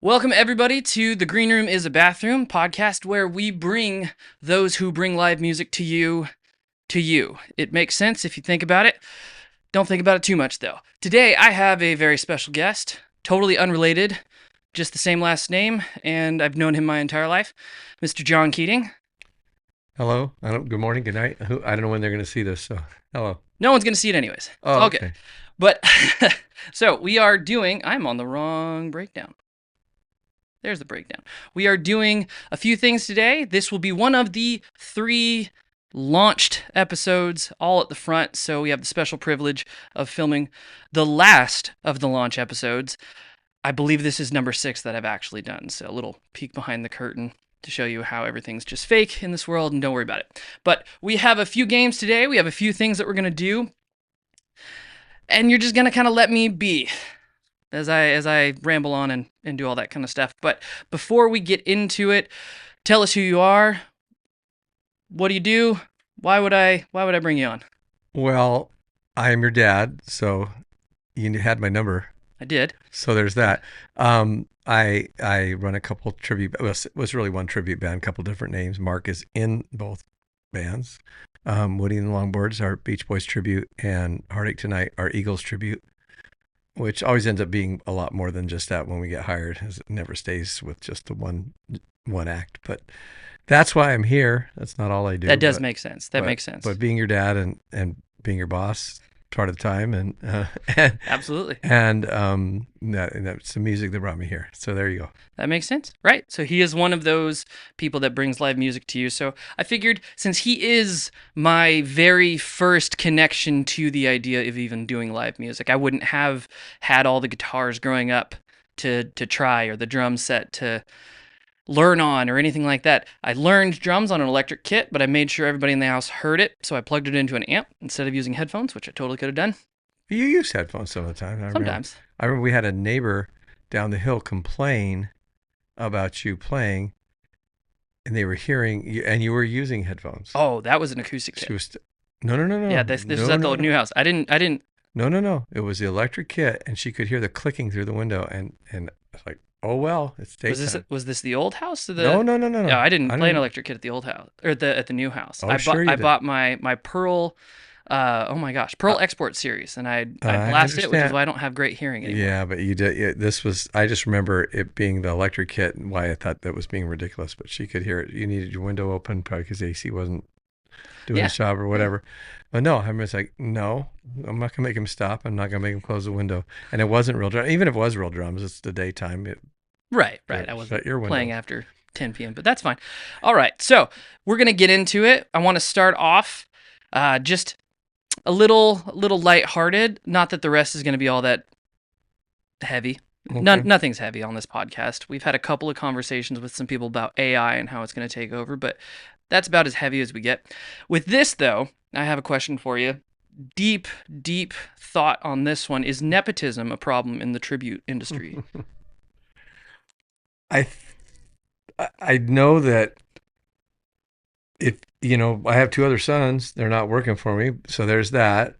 Welcome, everybody, to The Greenroom is a Bathroom podcast where we bring those who bring live music to you to you. It makes sense if you think about it. Don't think about it too much, though. Today, I have a very special guest, totally unrelated, just the same last name, and I've known him my entire life, Mr. John Keating. Hello. Good morning. Good night. I don't know when they're going to see this. So, hello. No one's going to see it anyways. It's Oh, all good. okay. But, so we are doing, I'm on the wrong breakdown. There's the breakdown. We are doing a few things today. This will be one of the 3 launched episodes all at the front. So we have the special privilege of filming the last of the launch episodes. I believe this is number 6 that I've actually done. So a little peek behind the curtain to show you how everything's just fake in this world, and don't worry about it. But we have a few games today. We have a few things that we're going to do. And you're just going to kind of let me be as I ramble on and do all that kind of stuff. But before we get into it, tell us who you are. What do you do? Why would I bring you on? Well, I am your dad, so you had my number. I did. So there's that. I run a couple tribute. It was really one tribute band, a couple different names. Mark is in both bands. Woody and the Longboards, our Beach Boys tribute, and Heartache Tonight, our Eagles tribute, which always ends up being a lot more than just that when we get hired, as it never stays with just the one act. But that's why I'm here. That's not all I do. That does make sense. That makes sense. But being your dad and being your boss part of the time, and absolutely. And that's the music that brought me here. So there you go. That makes sense, right? So he is one of those people that brings live music to you. So I figured, since he is my very first connection to the idea of even doing live music, I wouldn't have had all the guitars growing up to try, or the drum set to learn on, or anything like that. I learned drums on an electric kit, but I made sure everybody in the house heard it, so I plugged it into an amp instead of using headphones, which I totally could have done. You use headphones some of the time. Sometimes. I remember we had a neighbor down the hill complain about you playing, and they were hearing you, and you were using headphones. Oh, that was an acoustic kit. She was no. Yeah, this is at the new house. I didn't. No. It was the electric kit, and she could hear the clicking through the window, and I was like, oh well, it's daytime. Was this the old house? Or the... No. No, I didn't play an electric kit at the old house, or at the new house. Oh, sure you did. I bought my Pearl. Oh my gosh, Pearl Export series, and I blasted it, which is why I don't have great hearing anymore. Yeah, but you did. This was. I just remember it being the electric kit, and why I thought that was being ridiculous. But she could hear it. You needed your window open, probably because the AC wasn't doing its job or whatever. But no, I was like, no, I'm not gonna make him stop. I'm not gonna make him close the window. And it wasn't real drums. Even if it was real drums, it's the daytime. Right. I wasn't playing after 10 p.m., but that's fine. All right, so we're gonna get into it. I want to start off just a little lighthearted. Not that the rest is gonna be all that heavy. Okay. Nothing's heavy on this podcast. We've had a couple of conversations with some people about AI and how it's going to take over, but that's about as heavy as we get. With this, though, I have a question for you. Deep thought on this one. Is nepotism a problem in the tribute industry? I know that if, I have 2 other sons, they're not working for me. So there's that.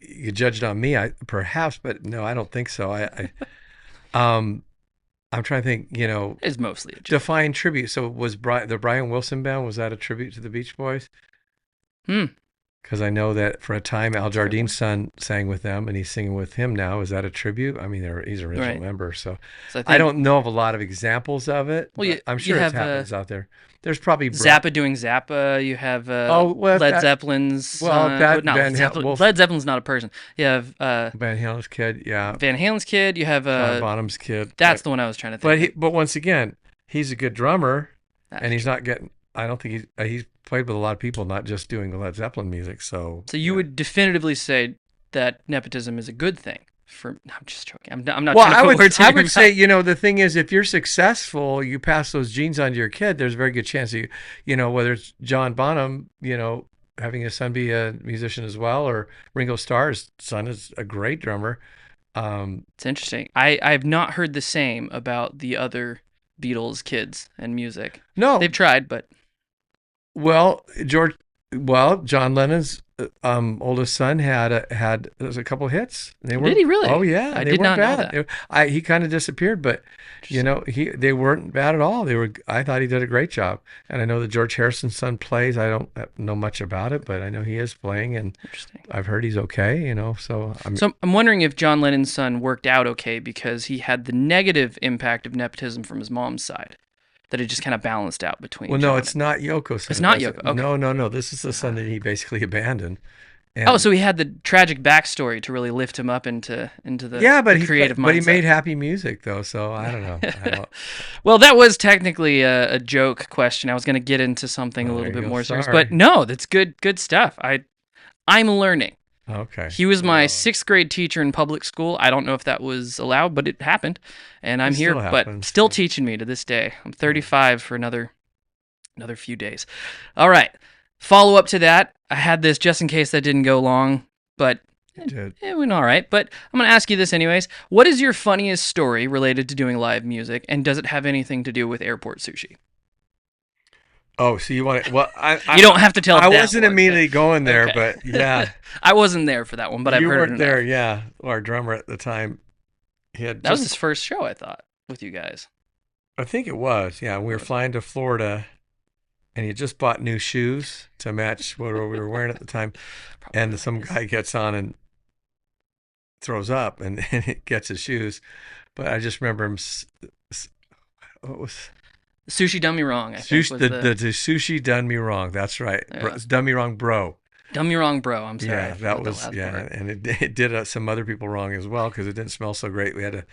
You judged on me, perhaps, but no, I don't think so. I'm trying to think, it's mostly a joke. Define tribute. So was the Brian Wilson band, was that a tribute to the Beach Boys? Because I know that for a time, Al Jardine's son sang with them, and he's singing with him now. Is that a tribute? I mean, he's an original member, so I don't know of a lot of examples of it. Well, I'm sure it happens out there. There's probably Zappa doing Zappa. You have Led Zeppelin's. Led Zeppelin's not a person. You have Van Halen's kid. Yeah, Van Halen's kid. You have John Bonham's kid. That's the one I was trying to think. But once again, he's a good drummer, and he's not getting. I don't think he's played with a lot of people, not just doing the Led Zeppelin music. So you would definitively say that nepotism is a good thing. I'm just joking. I'm not. Well, I would say, the thing is, if you're successful, you pass those genes on to your kid. There's a very good chance whether it's John Bonham, having his son be a musician as well, or Ringo Starr's son is a great drummer. It's interesting. I've not heard the same about the other Beatles kids and music. No, they've tried, but well, Well, John Lennon's oldest son had there was a couple hits. They Did were he oh really? yeah, I they did weren't not know bad. that. He kind of disappeared, but Interesting. they weren't bad at all. They were. I thought he did a great job. And I know that George Harrison's son plays. I don't know much about it, but I know he is playing, and Interesting. I've heard he's okay. So So I'm wondering if John Lennon's son worked out okay because he had the negative impact of nepotism from his mom's side, that it just kind of balanced out between well, no, John it's and. not Yoko's It's son. not Yoko. Okay. No, no, no. This is the son that he basically abandoned. Oh, And so he had the tragic backstory to really lift him up into yeah, the creative but he mindset. made happy music though. So I don't know. I don't. Well, that was technically a joke question. I was going to get into something a Oh, little there you bit go. more serious, but Sorry. no, that's good stuff. I'm learning. Okay. He was my Well, sixth grade teacher in public school. I don't know if that was allowed, but it happened, and it I'm here, still but happens. still Yeah. teaching me to this day. I'm Oh, 35 for another few days. All right. Follow up to that. I had this just in case that didn't go long, but it did. it went all right. But I'm going to ask you this anyways. What is your funniest story related to doing live music, and does it have anything to do with airport sushi? Oh, so you want to? Well, You don't have to tell I that wasn't one, but immediately going there, okay. but yeah, I wasn't there for that one, but I've you heard it weren't there. enough. Yeah, our drummer at the time, he had That was just. his first show, I thought, with you guys. I think it was. Yeah, we were Was it? flying to Florida, and he had just bought new shoes to match what we were wearing at the time, Probably and really some nice. guy gets on and throws up, and it gets his shoes. But I just remember him. What was Sushi Done Me Wrong, I think, sushi? was the. The sushi done me wrong. That's right. Yeah. Done me wrong, bro. Done Me Wrong, bro. I'm sorry, I Yeah, that forgot that was last yeah, part. and it did some other people wrong as well because it didn't smell so great. We had to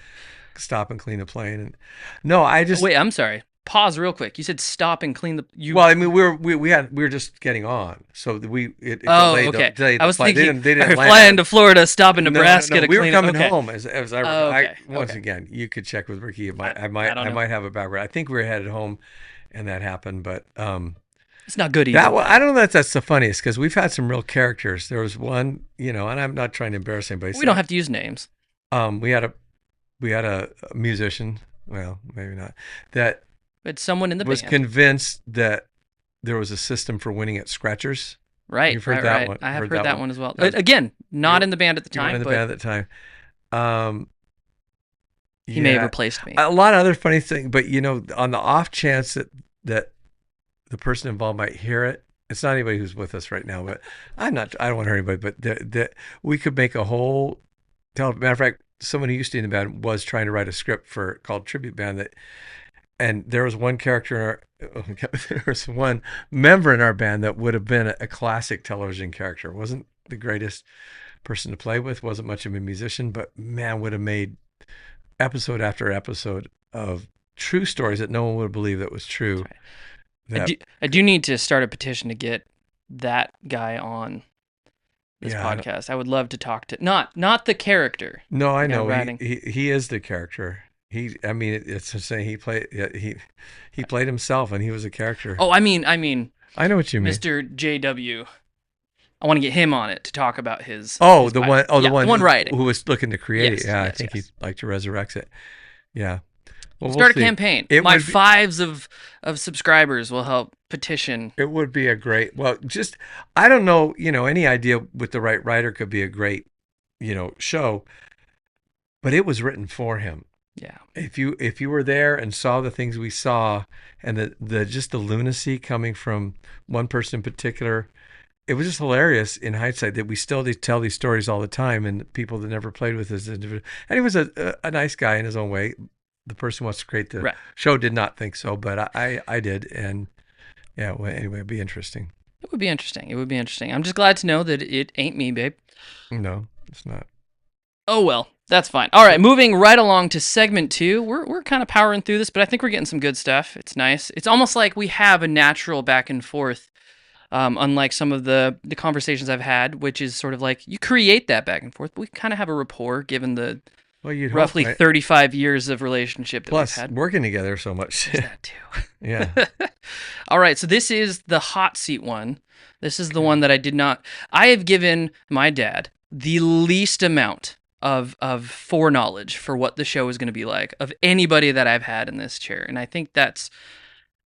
stop and clean the plane. And no, I Oh, just wait, I'm sorry. Pause real quick. You said stop and clean the. You. well, I mean, we were just getting on, so it Oh, delayed okay. delayed I the was flight. thinking, They all didn't right, flying land. to Florida, stop in No, no, Nebraska no. to We were clean it. coming Okay. home as I Oh, I okay. once Okay. again you could check with Ricky. I don't I know. might have a background. I think we were headed home, and that happened. But It's not good either I way. don't know if that's the funniest because we've had some real characters. There was one, and I'm not trying to embarrass anybody. We don't have to use names. We had a musician, well, maybe not, that It's someone in the was band. convinced that there was a system for winning at Scratchers. Right, You've heard right, that right. one. I have Heard heard that that one. one as well. That was Again, you not were in the band at the you weren't time, in the but band at the time. Um, he may have yeah, replaced me. a lot of other funny things, but on the off chance that the person involved might hear it. It's not anybody who's with us right now, but I'm not. I don't want to hurt anybody, but that we could make a whole. Matter of fact, someone who used to be in the band was trying to write a script for called Tribute Band that, and there was one character in there was one member in our band that would have been a classic television character. Wasn't the greatest person to play with. Wasn't much of a musician, but man, would have made episode after episode of true stories that no one would believe that was true. That's right. That I do need to start a petition to get that guy on this yeah, podcast. I would love to talk to not the character. no, I The guy know writing. he is the character. I mean, it's just saying he played. Yeah, he played himself, and he was a character. Oh, I mean, I know what you mean. Mr. JW. I want to get him on it to talk about Oh, his the pilot. one. Oh, Yeah, the one the one writing. who was looking to create it. Yes, Yeah, I yes, think he'd yes. like to resurrect it. Yeah. Well, we'll Start a see. campaign. It My would be. fives of subscribers will help petition. It would be a great. Well, just I don't know. Any idea with the right writer could be a great, show. But it was written for him. Yeah. If you were there and saw the things we saw, and the just the lunacy coming from one person in particular, it was just hilarious in hindsight that we still tell these stories all the time, and people that never played with us individual. And he was a nice guy in his own way. The person who wants to create the Right. show did not think so, but I did, and yeah. Well, anyway, it'd be interesting. It would be interesting. It would be interesting. I'm just glad to know that it ain't me, babe. No, it's not. Oh well, that's fine. All right, moving right along to segment 2. We're kind of powering through this, but I think we're getting some good stuff. It's nice. It's almost like we have a natural back and forth, unlike some of the conversations I've had, which is sort of like you create that back and forth, but we kind of have a rapport given the Well, you'd hope, roughly right? 35 years of relationship that we've Plus, had. working together so much. There's that too. Yeah. All right, so this is the hot seat one. This is the one that I did not. I have given my dad the least amount of foreknowledge for what the show is going to be like of anybody that I've had in this chair, and I think that's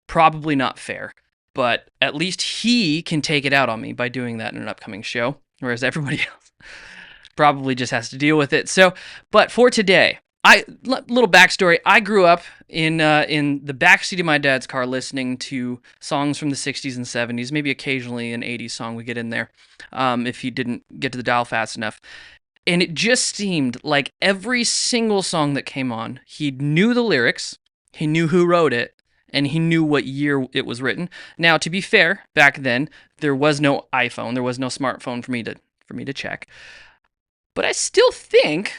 probably not fair. but at least he can take it out on me by doing that in an upcoming show, whereas everybody else probably just has to deal with it. So, but for today, little backstory. I grew up in the backseat of my dad's car listening to songs from the 60s and 70s, maybe occasionally an 80s song we get in there, if he didn't get to the dial fast enough. And it just seemed like every single song that came on, he knew the lyrics, he knew who wrote it, and he knew what year it was written. Now, to be fair, back then there was no iPhone, there was no smartphone for me to check. But I still think,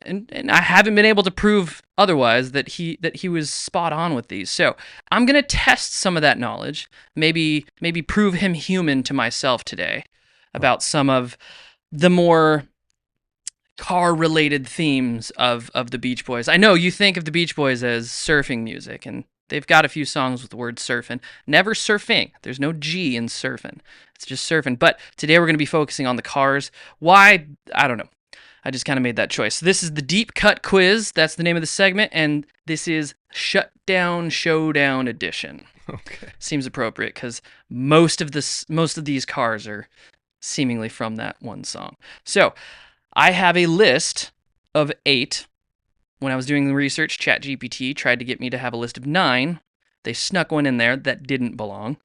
and I haven't been able to prove otherwise, that he was spot on with these. So I'm gonna test some of that knowledge, maybe prove him human to myself today about some of the more car-related themes of the Beach Boys. I know you think of the Beach Boys as surfing music, and they've got a few songs with the word surfing. Never surfing. There's no G in surfing. It's just surfing. But today we're going to be focusing on the cars. Why? I don't know. I just kind of made that choice. So this is the Deep Cut Quiz. That's the name of the segment, and this is Shutdown Showdown Edition. Okay. Seems appropriate because most of these cars are seemingly from that one song. So I have a list of 8. When I was doing the research, ChatGPT tried to get me to have a list of 9. They snuck one in there that didn't belong,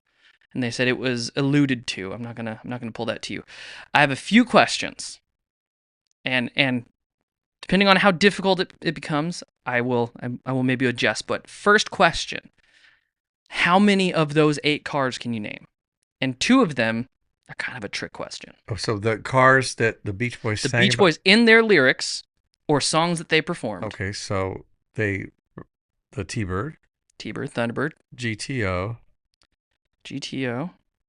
and they said it was alluded to. I'm not gonna pull that to you. I have a few questions, and depending on how difficult it becomes, I will maybe adjust. But first question: how many of those 8 cars can you name? And 2 of them are kind of a trick question. Oh, so the cars that the Beach Boys sang The Beach Boys in their lyrics or songs that they performed. Okay, so the T-Bird, Thunderbird, GTO.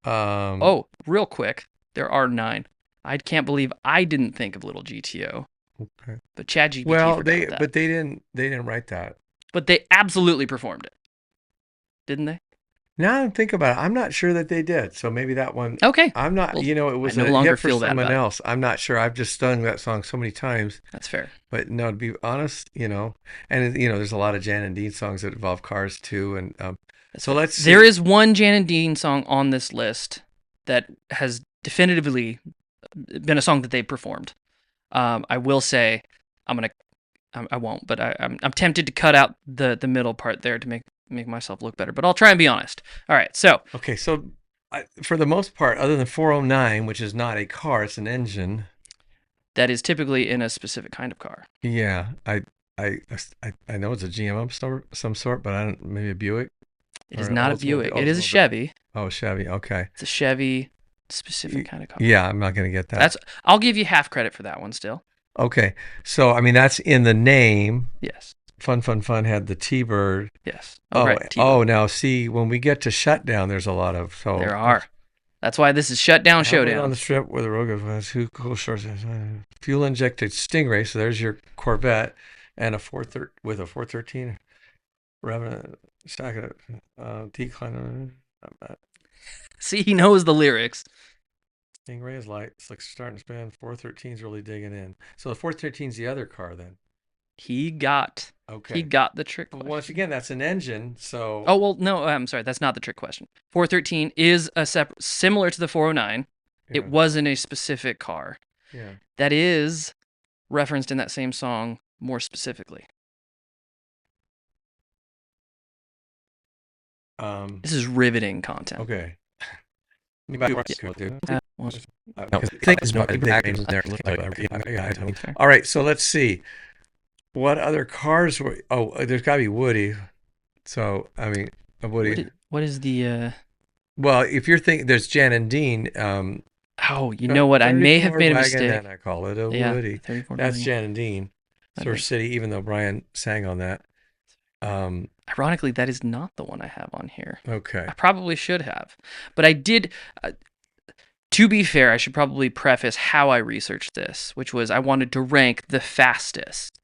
Oh, real quick, there are 9. I can't believe I didn't think of Little GTO. Okay. But ChatGPT Well, forgot that. but they didn't write that. But they absolutely performed it, didn't they? Now I think about it, I'm not sure that they did. So maybe that one. Okay. I'm not. Well, it was I no a longer hit for feel bad someone about it. else. I'm not sure. I've just sung that song so many times. That's fair. But no, to be honest, and there's a lot of Jan and Dean songs that involve cars too. And so fair. let's see. There is one Jan and Dean song on this list that has definitively been a song that they performed. I will say, I won't, but I'm tempted to cut out the middle part there to make myself look better. But I'll try and be honest. All right, so Okay, so for the most part, other than 409, which is not a car, it's an engine. that is typically in a specific kind of car. Yeah, I know it's a GM of some sort, but I don't. Maybe a Buick. It is not a Buick. It is a Chevy. Oh, Chevy. Okay. It's a Chevy specific kind of car. Yeah, I'm not gonna get that. I'll give you half credit for that one still. Okay, so I mean that's in the name. Yes. Fun had the T-Bird. Yes. Right, T-Bird. Now see, when we get to Shutdown, there's a lot of there are. That's why this is Shutdown Showdown. On the strip where the road goes, who cool shorts, fuel injected Stingray. So there's your Corvette, and a 413 Revenant stack of decline. See, he knows the lyrics. Stingray is light, slick starting to spin. 413's really digging in. So the 413's the other car then. He got the trick question. Once again, that's an engine, so... Oh, well, no, I'm sorry. That's not the trick question. 413 is similar to the 409. Yeah. It wasn't a specific car. Yeah. That is referenced in that same song more specifically. This is riveting content. Okay. All right, so let's see. What other cars were... Oh, there's got to be Woody. So, I mean, a Woody. What is the... Well, if you're thinking... There's Jan and Dean. Oh, you know what? I may have made a mistake. And I call it a Woody. That's Jan and Dean. Surf City, even though Brian sang on that. Ironically, that is not the one I have on here. Okay. I probably should have. But I did... to be fair, I should probably preface how I researched this, which was I wanted to rank the fastest.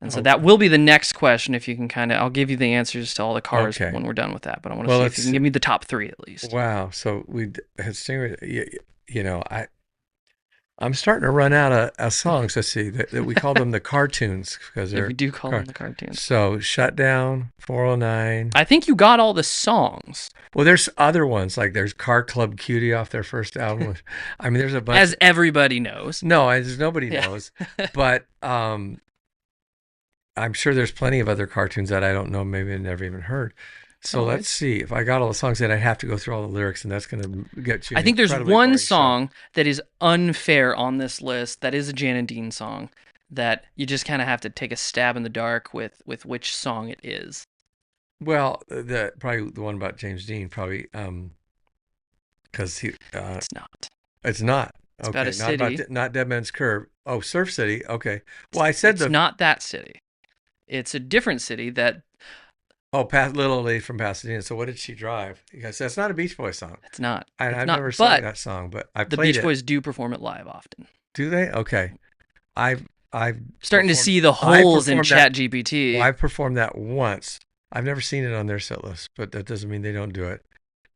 And so that will be the next question. If you can I'll give you the answers to all the cars when we're done with that. But I want to see if you can give me the top 3 at least. Wow. So we had Stingray. I'm starting to run out of songs. Let's see. That we call them the cartoons because If we they're do call them car. the cartoons. So Shutdown, 409. I think you got all the songs, Well, there's other ones like there's Car Club Cutie off their first album. I mean, there's a bunch. as everybody knows. No, there's nobody Yeah. knows, but I'm sure there's plenty of other cartoons that I don't know, maybe I never even heard. So Oh, let's see. If I got all the songs, then I'd have to go through all the lyrics, and that's going to get you I an think there's incredibly one boring show. song that is unfair on this list. That is a Jan and Dean song that you just kind of have to take a stab in the dark with which song it is. Well, the probably the one about James Dean, probably because he It's not. it's not It's about a not city. not Dead Man's Curve. Oh, Surf City. Okay. Well, I said It's not that city. It's a different city that Little Lady from Pasadena. So what did she drive? Because that's not a Beach Boys song. it's not. It's I've not. never sung But that song, but I the played Beach it. Boys do perform it live often. Do they? Okay. I've Starting to performed, see the I holes in performed that. ChatGPT. Well, I've performed that once. I've never seen it on their set list, but that doesn't mean they don't do it.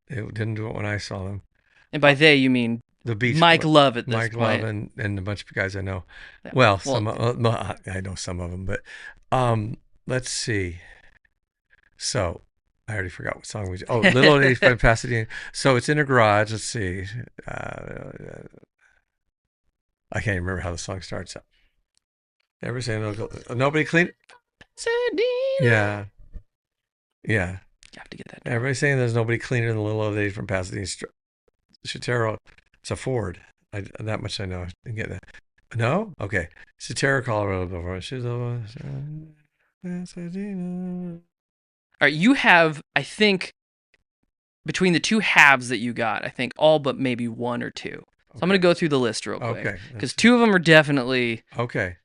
They didn't do it when I saw them. And by they, you mean The Beach Mike Love at this Mike point. Love and a bunch of guys I know. Yeah. Well, I know some of them, but let's see. So I already forgot what song we. Oh, Little Lady from Pasadena. So it's in a garage. Let's see. I can't even remember how the song starts. Ever say nobody clean? Pasadena. Yeah, yeah. You have to get that down. Everybody's saying there's nobody cleaner than the Little Lady from Pasadena. Sotero, it's a Ford. That much I know. I didn't get that. No? Okay. Sotero, Colorado before. She's over Pasadena. All right, you have, I think, between the two halves that you got, I think all but maybe one or two. So I'm going to go through the list real quick. Okay. Because two of them are definitely, Okay.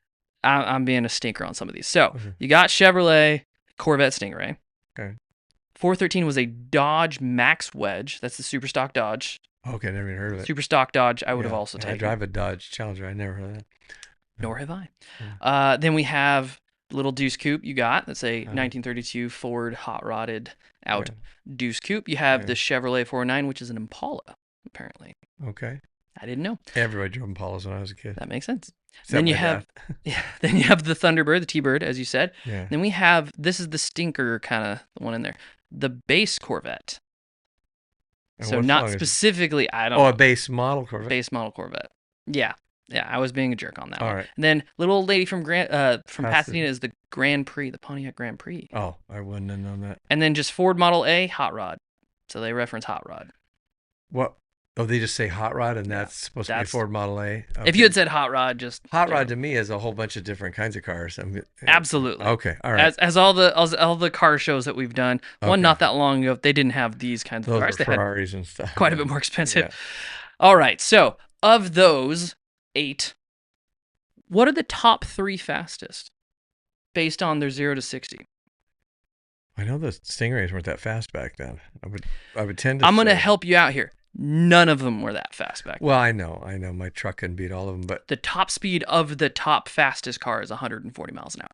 I'm being a stinker on some of these. So Okay. you got Chevrolet Corvette Stingray. Okay. 413 was a Dodge Max Wedge. That's the super stock Dodge. Okay, never even heard of it. Super stock Dodge, I would have Yeah, also taken. I drive a Dodge Challenger. I never heard of that. Nor have I. Yeah. Then we have little Deuce Coupe you got. That's a 1932 Ford hot rodded out Deuce Coupe. You have the Chevrolet 409, which is an Impala, apparently. Okay. I didn't know. Everybody drove Impalas when I was a kid. That makes sense. Except Then you my have dad. then you have the Thunderbird, the T-Bird, as you said. Yeah. Then we have, this is the stinker kind of one in there, the base Corvette. And So what not song is it? specifically, I don't Oh, know. a base model Corvette. Base model Corvette. Yeah. Yeah, I was being a jerk on that All one. right. And then little old lady from Pasadena is the Grand Prix, the Pontiac Grand Prix. Oh, I wouldn't have known that. And then just Ford Model A, Hot Rod. So they reference Hot Rod. What? Oh, they just say Hot Rod, and that's supposed to be Ford Model A. Okay. If you had said Hot Rod, just Hot Rod to me is a whole bunch of different kinds of cars. absolutely. Okay, all right. As all the car shows that we've done, one not that long ago, they didn't have these kinds of Those cars. were They had Ferraris and stuff. quite a bit more expensive. Yeah. All right, so of those 8, what are the top 3 fastest based on their 0 to 60? I know the Stingrays weren't that fast back then. I would tend to. I'm going to say- help you out here. None of them were that fast back then. Well, I know. My truck can beat all of them, but The top speed of the top fastest car is 140 miles an hour.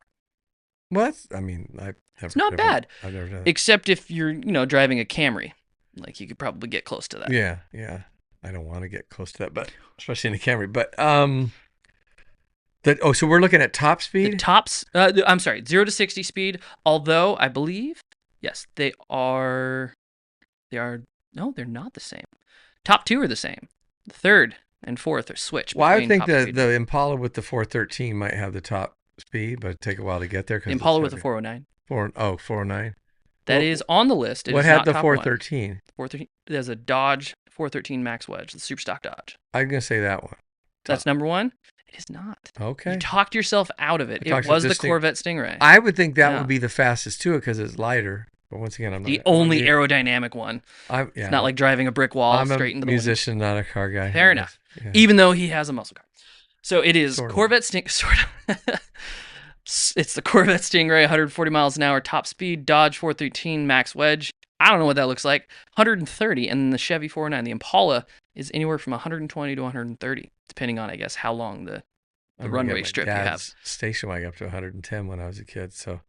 what? I mean, I've never. It's not bad. I've never done it. Except if you're, driving a Camry. Like, you could probably get close to that. Yeah, yeah. I don't want to get close to that, but especially in a Camry. But so we're looking at top speed. The tops, I'm sorry, 0 to 60 speed, although I believe, yes, they are, no, they're not the same. Top 2 are the same. The third and fourth are switched. Well, I would between think top speed. the Impala with the 413 might have the top speed, but it'd take a while to get there. The Impala with the 409. 409. That is on the list. It What is had not the top 413? 413. There's a Dodge 413 Max Wedge, the super stock Dodge. I'm gonna say that one. That's number 1. It is not. Okay. You talked yourself out of it. I talked It was this the thing- Corvette Stingray. I would think that Yeah. would be the fastest too, because it's lighter. But once again, I'm not the only aerodynamic one. Yeah. It's not like driving a brick wall I'm straight a into the wind. musician, not a car guy. Fair enough. Yeah. Even though he has a muscle car. So it is Sort of. Corvette sort of. It's the Corvette Stingray, 140 miles an hour top speed, Dodge 413 Max Wedge. I don't know what that looks like. 130, and then the Chevy 409, the Impala, is anywhere from 120 to 130, depending on, I guess, how long the runway strip you have. Station wagon up to 110 when I was a kid, so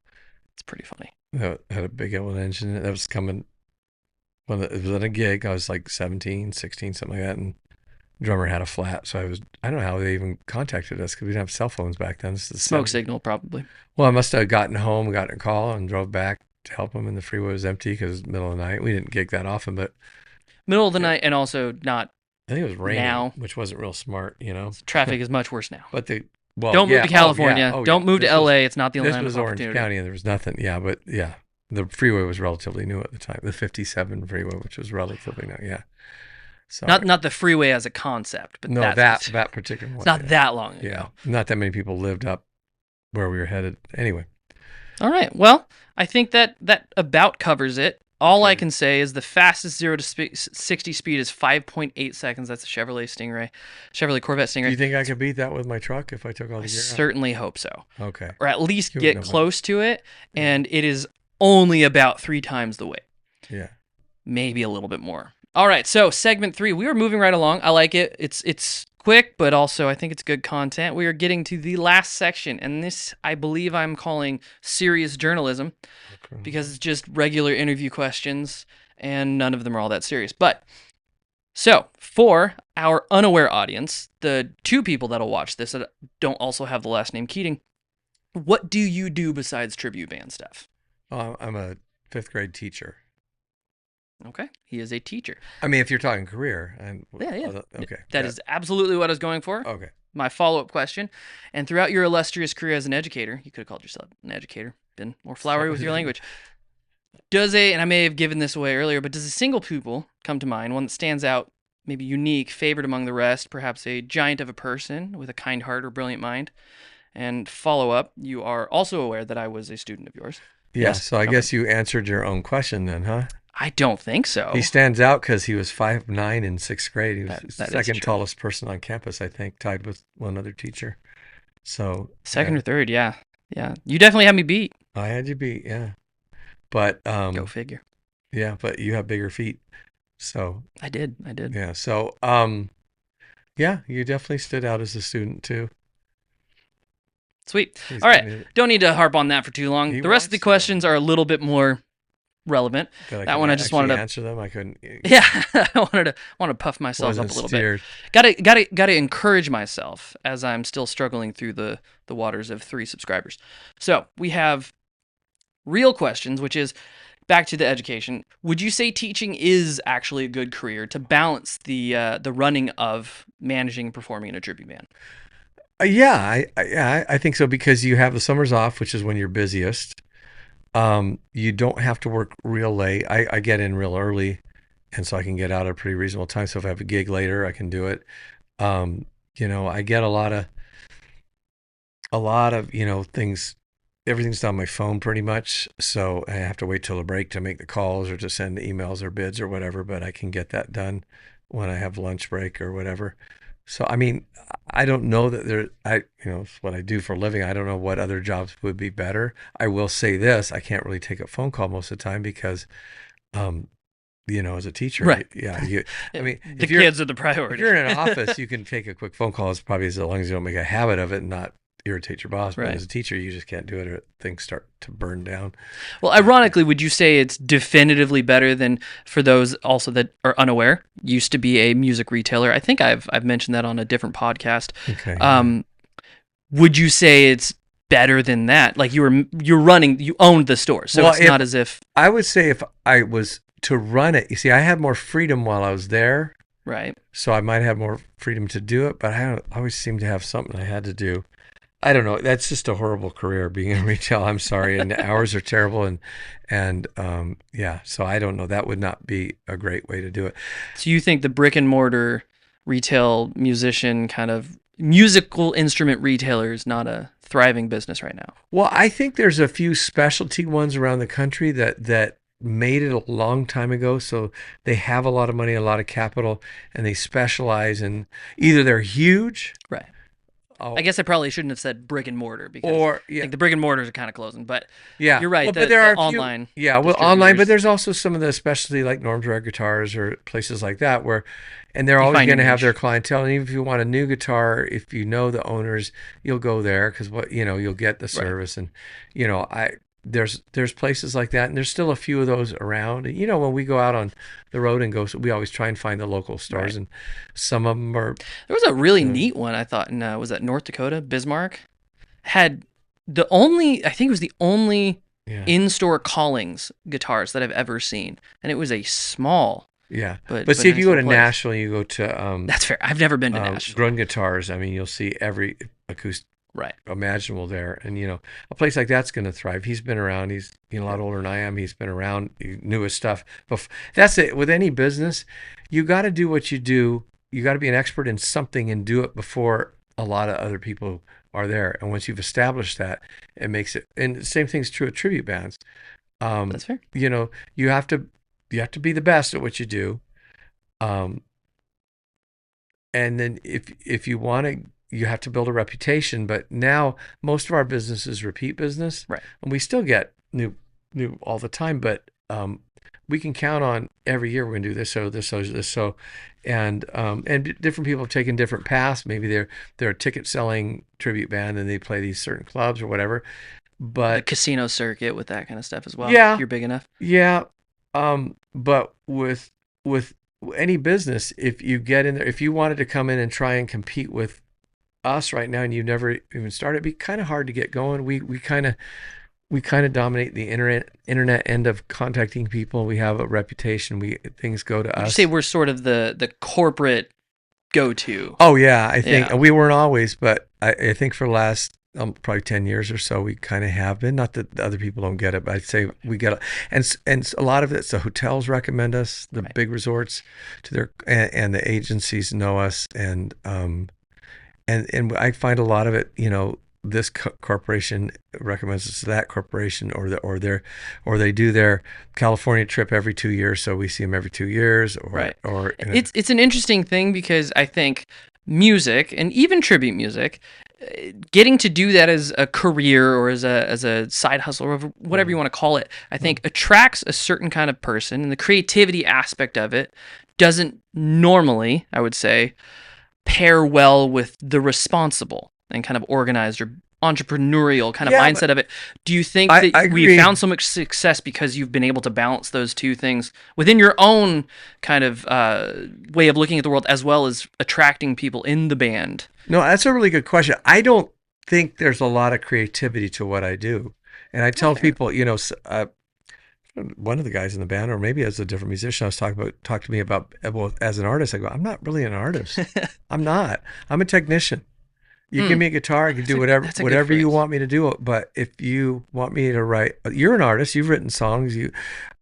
It's pretty funny. it had a big old engine that was coming. When it was at a gig, I was like 17, 16, something like that, and drummer had a flat. So I don't know how they even contacted us because we didn't have cell phones back then. This is the Smoke 70s. signal, probably. Well, I must have gotten home, gotten a call, and drove back to help him. And the freeway was empty because it was the middle of the night. We didn't gig that often, but Middle of the yeah, night, and also not I think it was raining, now. which wasn't real smart, you know. Traffic is much worse now. But well, Don't move yeah, to California. oh yeah. Don't move to LA. It's not the This land was of Orange opportunity. County, and there was nothing. Yeah, but yeah, the freeway was relatively new at the time. The 57 freeway, which was relatively new. Yeah. Sorry. Not the freeway as a concept, but No, that particular one. It's not that long ago. Yeah, not that many people lived up where we were headed. Anyway. All right. Well, I think that about covers it. All I can say is the fastest 0 to 60 speed is 5.8 seconds. That's a Chevrolet Corvette Stingray. Do you think I could beat that with my truck if I took all the I gear out? certainly hope so. Okay. Or at least You would get know close to it, and it is only about 3 times the weight. Yeah. Maybe a little bit more. All right, so segment 3. We are moving right along. I like it. It's quick, but also I think it's good content. We are getting to the last section, and this I believe I'm calling serious journalism because it's just regular interview questions, and none of them are all that serious. But so for our unaware audience, the 2 people that'll watch this that don't also have the last name Keating, what do you do besides tribute band stuff? I'm a 5th grade teacher. Okay, he is a teacher. I mean, if you're talking career, Yeah. Okay. That is absolutely what I was going for. Okay. My follow-up question. And throughout your illustrious career as an educator, you could have called yourself an educator, been more flowery with your language. And I may have given this away earlier, but does a single pupil come to mind, one that stands out, maybe unique, favored among the rest, perhaps a giant of a person with a kind heart or brilliant mind? And follow-up, you are also aware that I was a student of yours. Yeah, Yes? so I Okay. guess you answered your own question then, huh? I don't think so. He stands out because he was 5'9" in 6th grade. He was the that is second true. tallest person on campus, I think, tied with one other teacher. So Second or third, yeah. Yeah. You definitely had me beat. I had you beat, yeah. But Go figure. yeah, but you have bigger feet. So I did. yeah. So yeah, you definitely stood out as a student too. Sweet. He's All right. gonna- Don't need to harp on that for too long. He The rest of the wants to. questions are a little bit more relevant. That one I just wanted to answer them. I couldn't. Yeah, I wanted to puff myself up a little steered. bit. Got to encourage myself as I'm still struggling through the waters of 3 subscribers. So, we have real questions, which is back to the education. Would you say teaching is actually a good career to balance the running of managing and performing in a tribute band? Yeah, I think so because you have the summers off, which is when you're busiest. You don't have to work real late. I get in real early, and so I can get out at a pretty reasonable time. So if I have a gig later, I can do it. I get a lot of things. Everything's on my phone pretty much. So I have to wait till the break to make the calls or to send the emails or bids or whatever. But I can get that done when I have lunch break or whatever. So, I mean, I don't know that it's what I do for a living. I don't know what other jobs would be better. I will say this, I can't really take a phone call most of the time because, as a teacher, Right. the The kids are the priority. If you're in an office, you can take a quick phone call. It's probably as long as you don't make a habit of it and not irritate your boss. But Right. as a teacher, you just can't do it or things start to burn down. Well, ironically, would you say it's definitively better than, for those also that are unaware, used to be a music retailer? I think I've mentioned that on a different podcast. Okay. Would you say it's better than that? Like you owned the store, so it's not as if. I would say if I was to run it, you see, I had more freedom while I was there. Right. So I might have more freedom to do it, but I always seem to have something I had to do. I don't know. That's just a horrible career being in retail. I'm sorry. And the hours are terrible. And yeah, so I don't know. That would not be a great way to do it. So you think the brick and mortar retail musician kind of musical instrument retailer is not a thriving business right now? Well, I think there's a few specialty ones around the country that made it a long time ago. So they have a lot of money, a lot of capital, and they specialize in either they're huge. Right. I guess I probably shouldn't have said brick and mortar because I think the brick and mortars are kind of closing. But yeah, you're right. Well, but there are online. Online, but there's also some of the specialty like Norm's Rare Guitars or places like that and they're always going to have their clientele. And even if you want a new guitar, if you know the owners, you'll go there because you'll get the service. Right. And there's places like that, and there's still a few of those around. And, when we go out on the road and go, we always try and find the local stores, Right. and some of them are. There was a really neat one I thought in was that North Dakota, Bismarck, had I think it was the only Yeah. in-store Callings guitars that I've ever seen, and it was a small. Yeah, But see, if nice you go to little place. Nashville, you go to That's fair. I've never been to Nashville. Grun Guitars. I mean, you'll see every acoustic Right. imaginable there, and a place like that's going to thrive. He's been around. He's a lot older than I am. He's been around. He knew his stuff. But that's it. With any business, you got to do what you do. You got to be an expert in something and do it before a lot of other people are there. And once you've established that, it makes it. And the same thing's true at tribute bands. That's fair. You have to be the best at what you do. And then if you want to, you have to build a reputation. But now most of our business is repeat business, right? And we still get new all the time. But we can count on every year we're going to do this, and different people have taken different paths. Maybe they're a ticket selling tribute band and they play these certain clubs or whatever. But the casino circuit with that kind of stuff as well. Yeah, if you're big enough. Yeah, but with any business, if you get in there, if you wanted to come in and try and compete with us right now, and you never even started, it'd be kind of hard to get going. We kind of dominate the internet end of contacting people. We have a reputation. Things go to us. Would you say we're sort of the corporate go-to? Oh yeah, I think we weren't always, but I think for the last probably 10 years or so, we kind of have been. Not that other people don't get it, but I'd say we get it. And a lot of it's the hotels recommend us, the big resorts and the agencies know us. And I find a lot of it, this corporation recommends us to that corporation, or they do their California trip every 2 years. So we see them every 2 years, or it's an interesting thing because I think music and even tribute music, getting to do that as a career or as a side hustle or whatever you want to call it, I think attracts a certain kind of person, and the creativity aspect of it doesn't normally, I would say, pair well with the responsible and kind of organized or entrepreneurial kind of mindset of it. Do you think that we found so much success because you've been able to balance those two things within your own kind of way of looking at the world, as well as attracting people in the band? No, that's a really good question. I don't think there's a lot of creativity to what I do. And I tell people, one of the guys in the band, or maybe as a different musician, talked to me about, well, as an artist, I go, I'm not really an artist. I'm not. I'm a technician. You give me a guitar, I can do whatever you want me to do. But if you want me to write, you're an artist. You've written songs.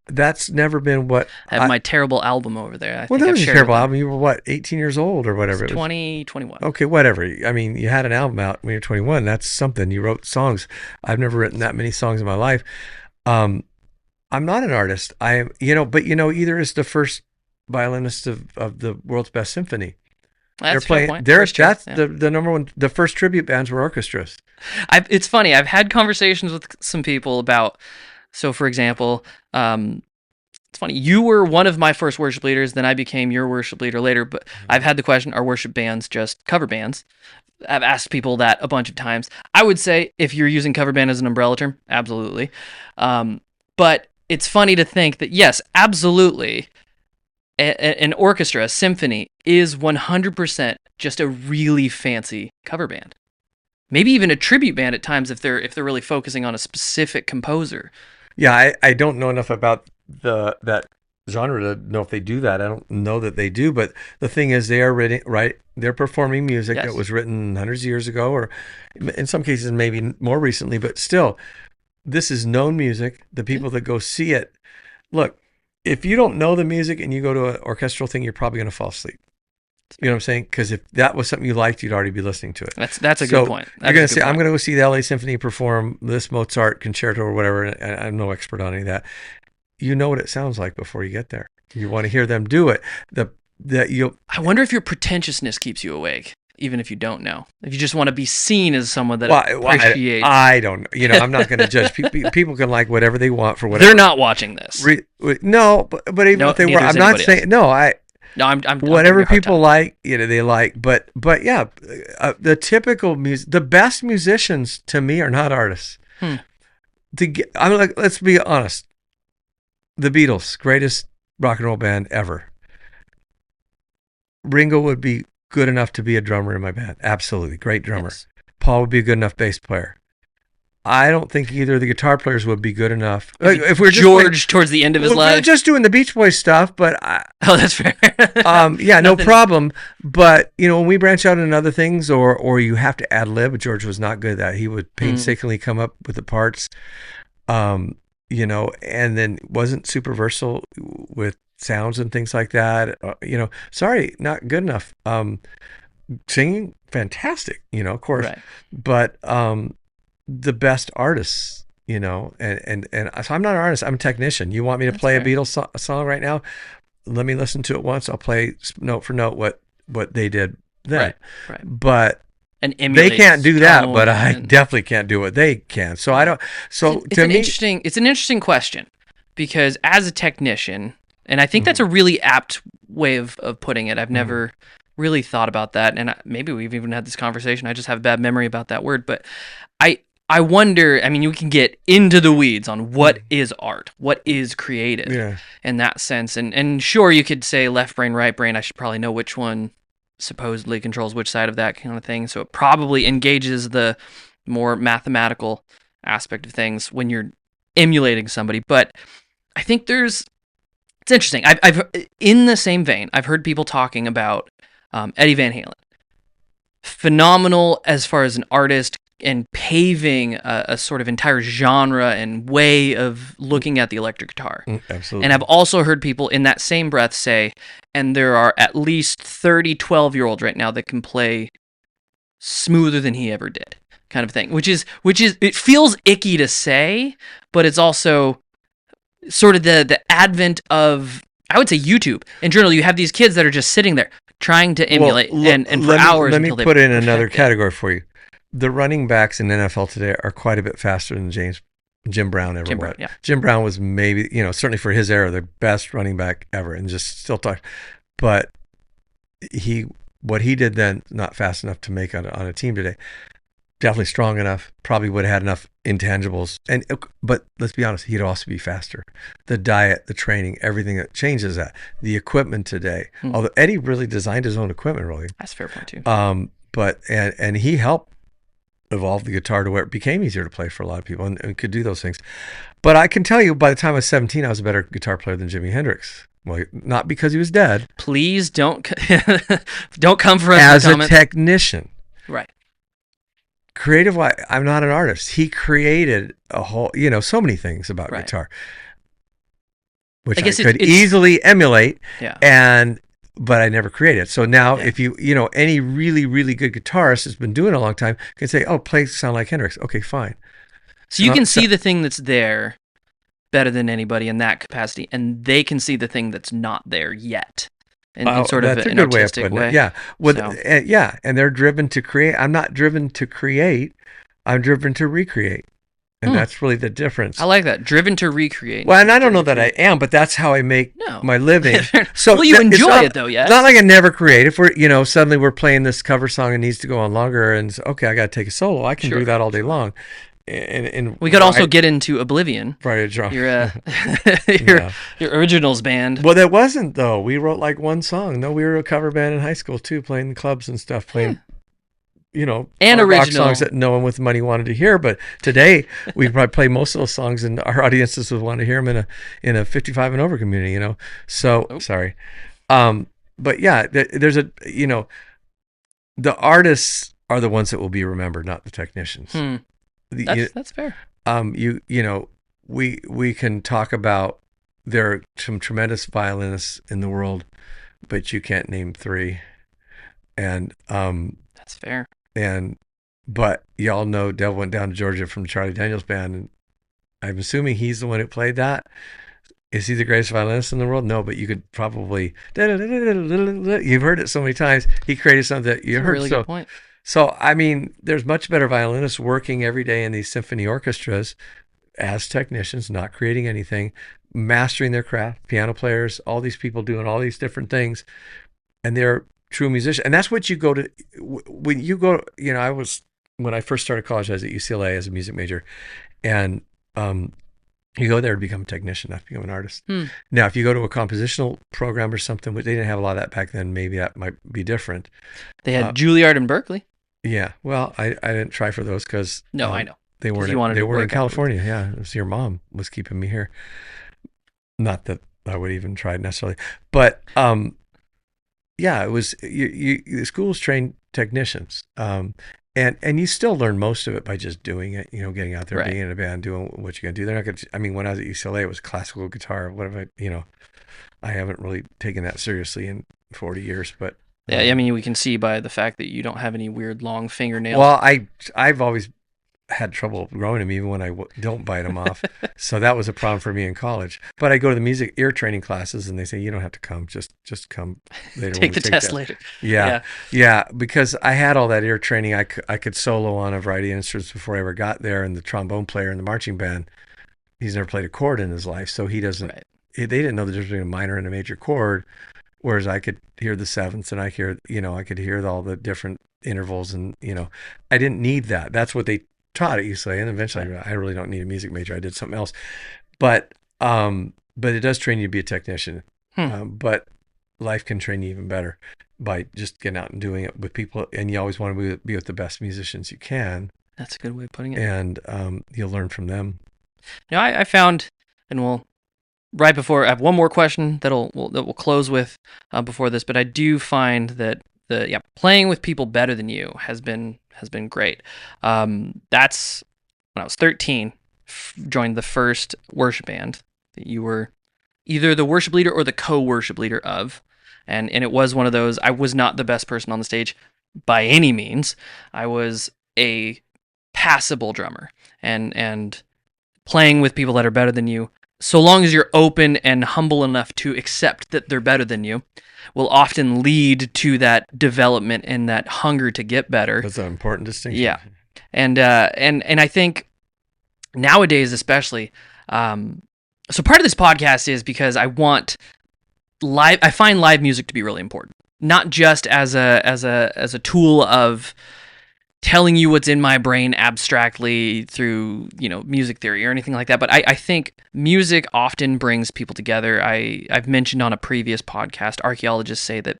That's never been what I have my terrible album over there. That was a terrible album. You were what, 18 years old or whatever? 21. Okay, whatever. I mean, you had an album out when you're 21. That's something. You wrote songs. I've never written that many songs in my life. I'm not an artist. Either is the first violinist of the world's best symphony. That's a fair point. The number one. The first tribute bands were orchestras. It's funny. I've had conversations with some people about. So, for example, it's funny. You were one of my first worship leaders. Then I became your worship leader later. But I've had the question: are worship bands just cover bands? I've asked people that a bunch of times. I would say if you're using cover band as an umbrella term, absolutely. But it's funny to think that yes, absolutely. An orchestra, a symphony, is 100% just a really fancy cover band. Maybe even a tribute band at times if they're really focusing on a specific composer. Yeah, I don't know enough about that genre to know if they do that. I don't know that they do, but the thing is, they are they're performing music that was written hundreds of years ago, or in some cases maybe more recently, but still, this is known music. The people that go see it, look. If you don't know the music and you go to an orchestral thing, you're probably going to fall asleep. You know what I'm saying? Because if that was something you liked, you'd already be listening to it. That's a good point. You're going to say, I'm going to go see the LA Symphony perform this Mozart concerto or whatever. And I'm no expert on any of that. You know what it sounds like before you get there. You want to hear them do it. I wonder if your pretentiousness keeps you awake, even if you don't know. If you just want to be seen as someone that appreciates. I don't know. I'm not going to judge. People can like whatever they want for whatever. They're not watching this. No, but even if they were, I'm not saying no. I'm whatever people like, they like. But yeah, the typical music, the best musicians to me are not artists. I'm like, let's be honest. The Beatles, greatest rock and roll band ever. Ringo would be good enough to be a drummer in my band. Absolutely. Great drummer. Yes. Paul would be a good enough bass player. I don't think either of the guitar players would be good enough. Maybe Like, if we're George towards the end of his we're life. just doing the Beach Boys stuff, but Oh, that's fair. yeah, no Nothing- problem. But when we branch out into other things, or you have to ad lib, George was not good at that. He would painstakingly come up with the parts, and then wasn't super versatile with sounds and things like that. Sorry, not good enough. Singing, fantastic, of course, Right. but the best artists, and so I'm not an artist. I'm a technician. You want me to That's play fair. a Beatles song right now? Let me listen to it once. I'll play note for note what they did then. Right. But And they emulate can't do that. But tone I and- definitely can't do what they can. So I don't. So it's to an me, interesting question, because as a technician, and I think that's a really apt way of putting it. I've never really thought about that, and maybe we've even had this conversation. I just have a bad memory about that word, but I wonder. I mean, you can get into the weeds on what is art, what is creative, yeah. in that sense, and sure, you could say left brain, right brain. I should probably know which one supposedly controls which side of that kind of thing. So it probably engages the more mathematical aspect of things when you're emulating somebody. But I think it's interesting. I've in the same vein, I've heard people talking about Eddie Van Halen. Phenomenal as far as an artist and paving a sort of entire genre and way of looking at the electric guitar. Absolutely. And I've also heard people in that same breath say, and there are at least 30 12-year-olds right now that can play smoother than he ever did, kind of thing, which is it feels icky to say, but it's also sort of the advent of, I would say, YouTube. In general, you have these kids that are just sitting there trying to emulate and for hours Let me until they put in another perfect it. category for you. The running backs in NFL today are quite a bit faster than Jim Brown ever Jim was. Brown, yeah. Jim Brown was maybe, certainly for his era, the best running back ever, and just still talk. But what he did then, not fast enough to make on a team today. Definitely strong enough. Probably would have had enough intangibles. But let's be honest, he'd also be faster. The diet, the training, everything that changes that. The equipment today. Although Eddie really designed his own equipment, really. That's a fair point too. But he helped evolve the guitar to where it became easier to play for a lot of people and could do those things. But I can tell you, by the time I was 17, I was a better guitar player than Jimi Hendrix. Well, not because he was dead. Please don't don't come for us As with a comments. technician. Right. Creative wise, I'm not an artist. He created a whole, so many things about Right. guitar, which I guess could it's easily emulate, Yeah. but I never created. So now, Yeah. if any really, really good guitarist has been doing it a long time can say, "Oh, play sound like Hendrix." Okay, fine. So you can see the thing that's there better than anybody in that capacity, and they can see the thing that's not there yet, in sort of that's a an good way of artistic putting way. it. Yeah. Well, So- and they're driven to create. I'm not driven to create. I'm driven to recreate, and that's really the difference. I like that. Driven to recreate. Well, and I don't know that I am, but that's how I make No. my living. So Well, you it's enjoy not- it, though, yes? It's not like I never create. If we're, suddenly we're playing this cover song and needs to go on longer, and okay, I got to take a solo. I can Sure. do that all day long. And We could also get into Oblivion. Friday drum. Your Yeah. your originals band. Well, that wasn't though. We wrote like one song. No, we were a cover band in high school too, playing the clubs and stuff, playing. And rock original songs that no one with money wanted to hear. But today we probably play most of those songs, and our audiences would want to hear them in a 55 and over community. So sorry, but yeah, there's the artists are the ones that will be remembered, not the technicians. That's fair. We can talk about there are some tremendous violinists in the world, but you can't name three, and That's fair. But y'all know Devil Went Down to Georgia from Charlie Daniels Band, and I'm assuming he's the one who played that. Is he the greatest violinist in the world? No, but you could probably you've heard it so many times. He created something that you That's heard. a really good point. So I mean, there's much better violinists working every day in these symphony orchestras as technicians, not creating anything, mastering their craft. Piano players, all these people doing all these different things, and they're true musicians. And that's what you go to when you go. When I first started college, I was at UCLA as a music major, and you go there to become a technician, not to become an artist. Hmm. Now, if you go to a compositional program or something, which they didn't have a lot of that back then, maybe that might be different. They had Juilliard in Berkeley. Yeah. Well, I didn't try for those because No, I know. they weren't in California. Yeah, it was your mom was keeping me here. Not that I would even try necessarily, but yeah, it was the schools trained technicians. And you still learn most of it by just doing it, getting out there, being in a band, doing what you're going to do. They're not going to, I mean, when I was at UCLA, it was classical guitar. I haven't really taken that seriously in 40 years, but. Yeah, I mean, we can see by the fact that you don't have any weird long fingernails. Well, I've always had trouble growing them even when I don't bite them off. So that was a problem for me in college. But I go to the music ear training classes and they say, you don't have to come, just come later. Take the test later. Yeah. Because I had all that ear training. I could solo on a variety of instruments before I ever got there. And the trombone player in the marching band, he's never played a chord in his life. So he doesn't, they didn't know the difference between a minor and a major chord. Whereas I could hear the sevenths and I could hear all the different intervals and, I didn't need that. That's what they taught at UCLA, and eventually I really don't need a music major. I did something else, but it does train you to be a technician. But life can train you even better by just getting out and doing it with people, and you always want to be with the best musicians you can. That's a good way of putting it. And you'll learn from them. I found, and right before I have one more question that we'll close with before this, but I do find that playing with people better than you has been great. That's when I was 13, joined the first worship band that you were either the worship leader or the co-worship leader of. And it was one of those, I was not the best person on the stage by any means. I was a passable drummer and playing with people that are better than you, so long as you're open and humble enough to accept that they're better than you, will often lead to that development and that hunger to get better. That's an important distinction. Yeah. And I think nowadays especially, so part of this podcast is because I find live music to be really important. Not just as a tool of telling you what's in my brain abstractly through, music theory or anything like that. But I think music often brings people together. I've mentioned on a previous podcast, archaeologists say that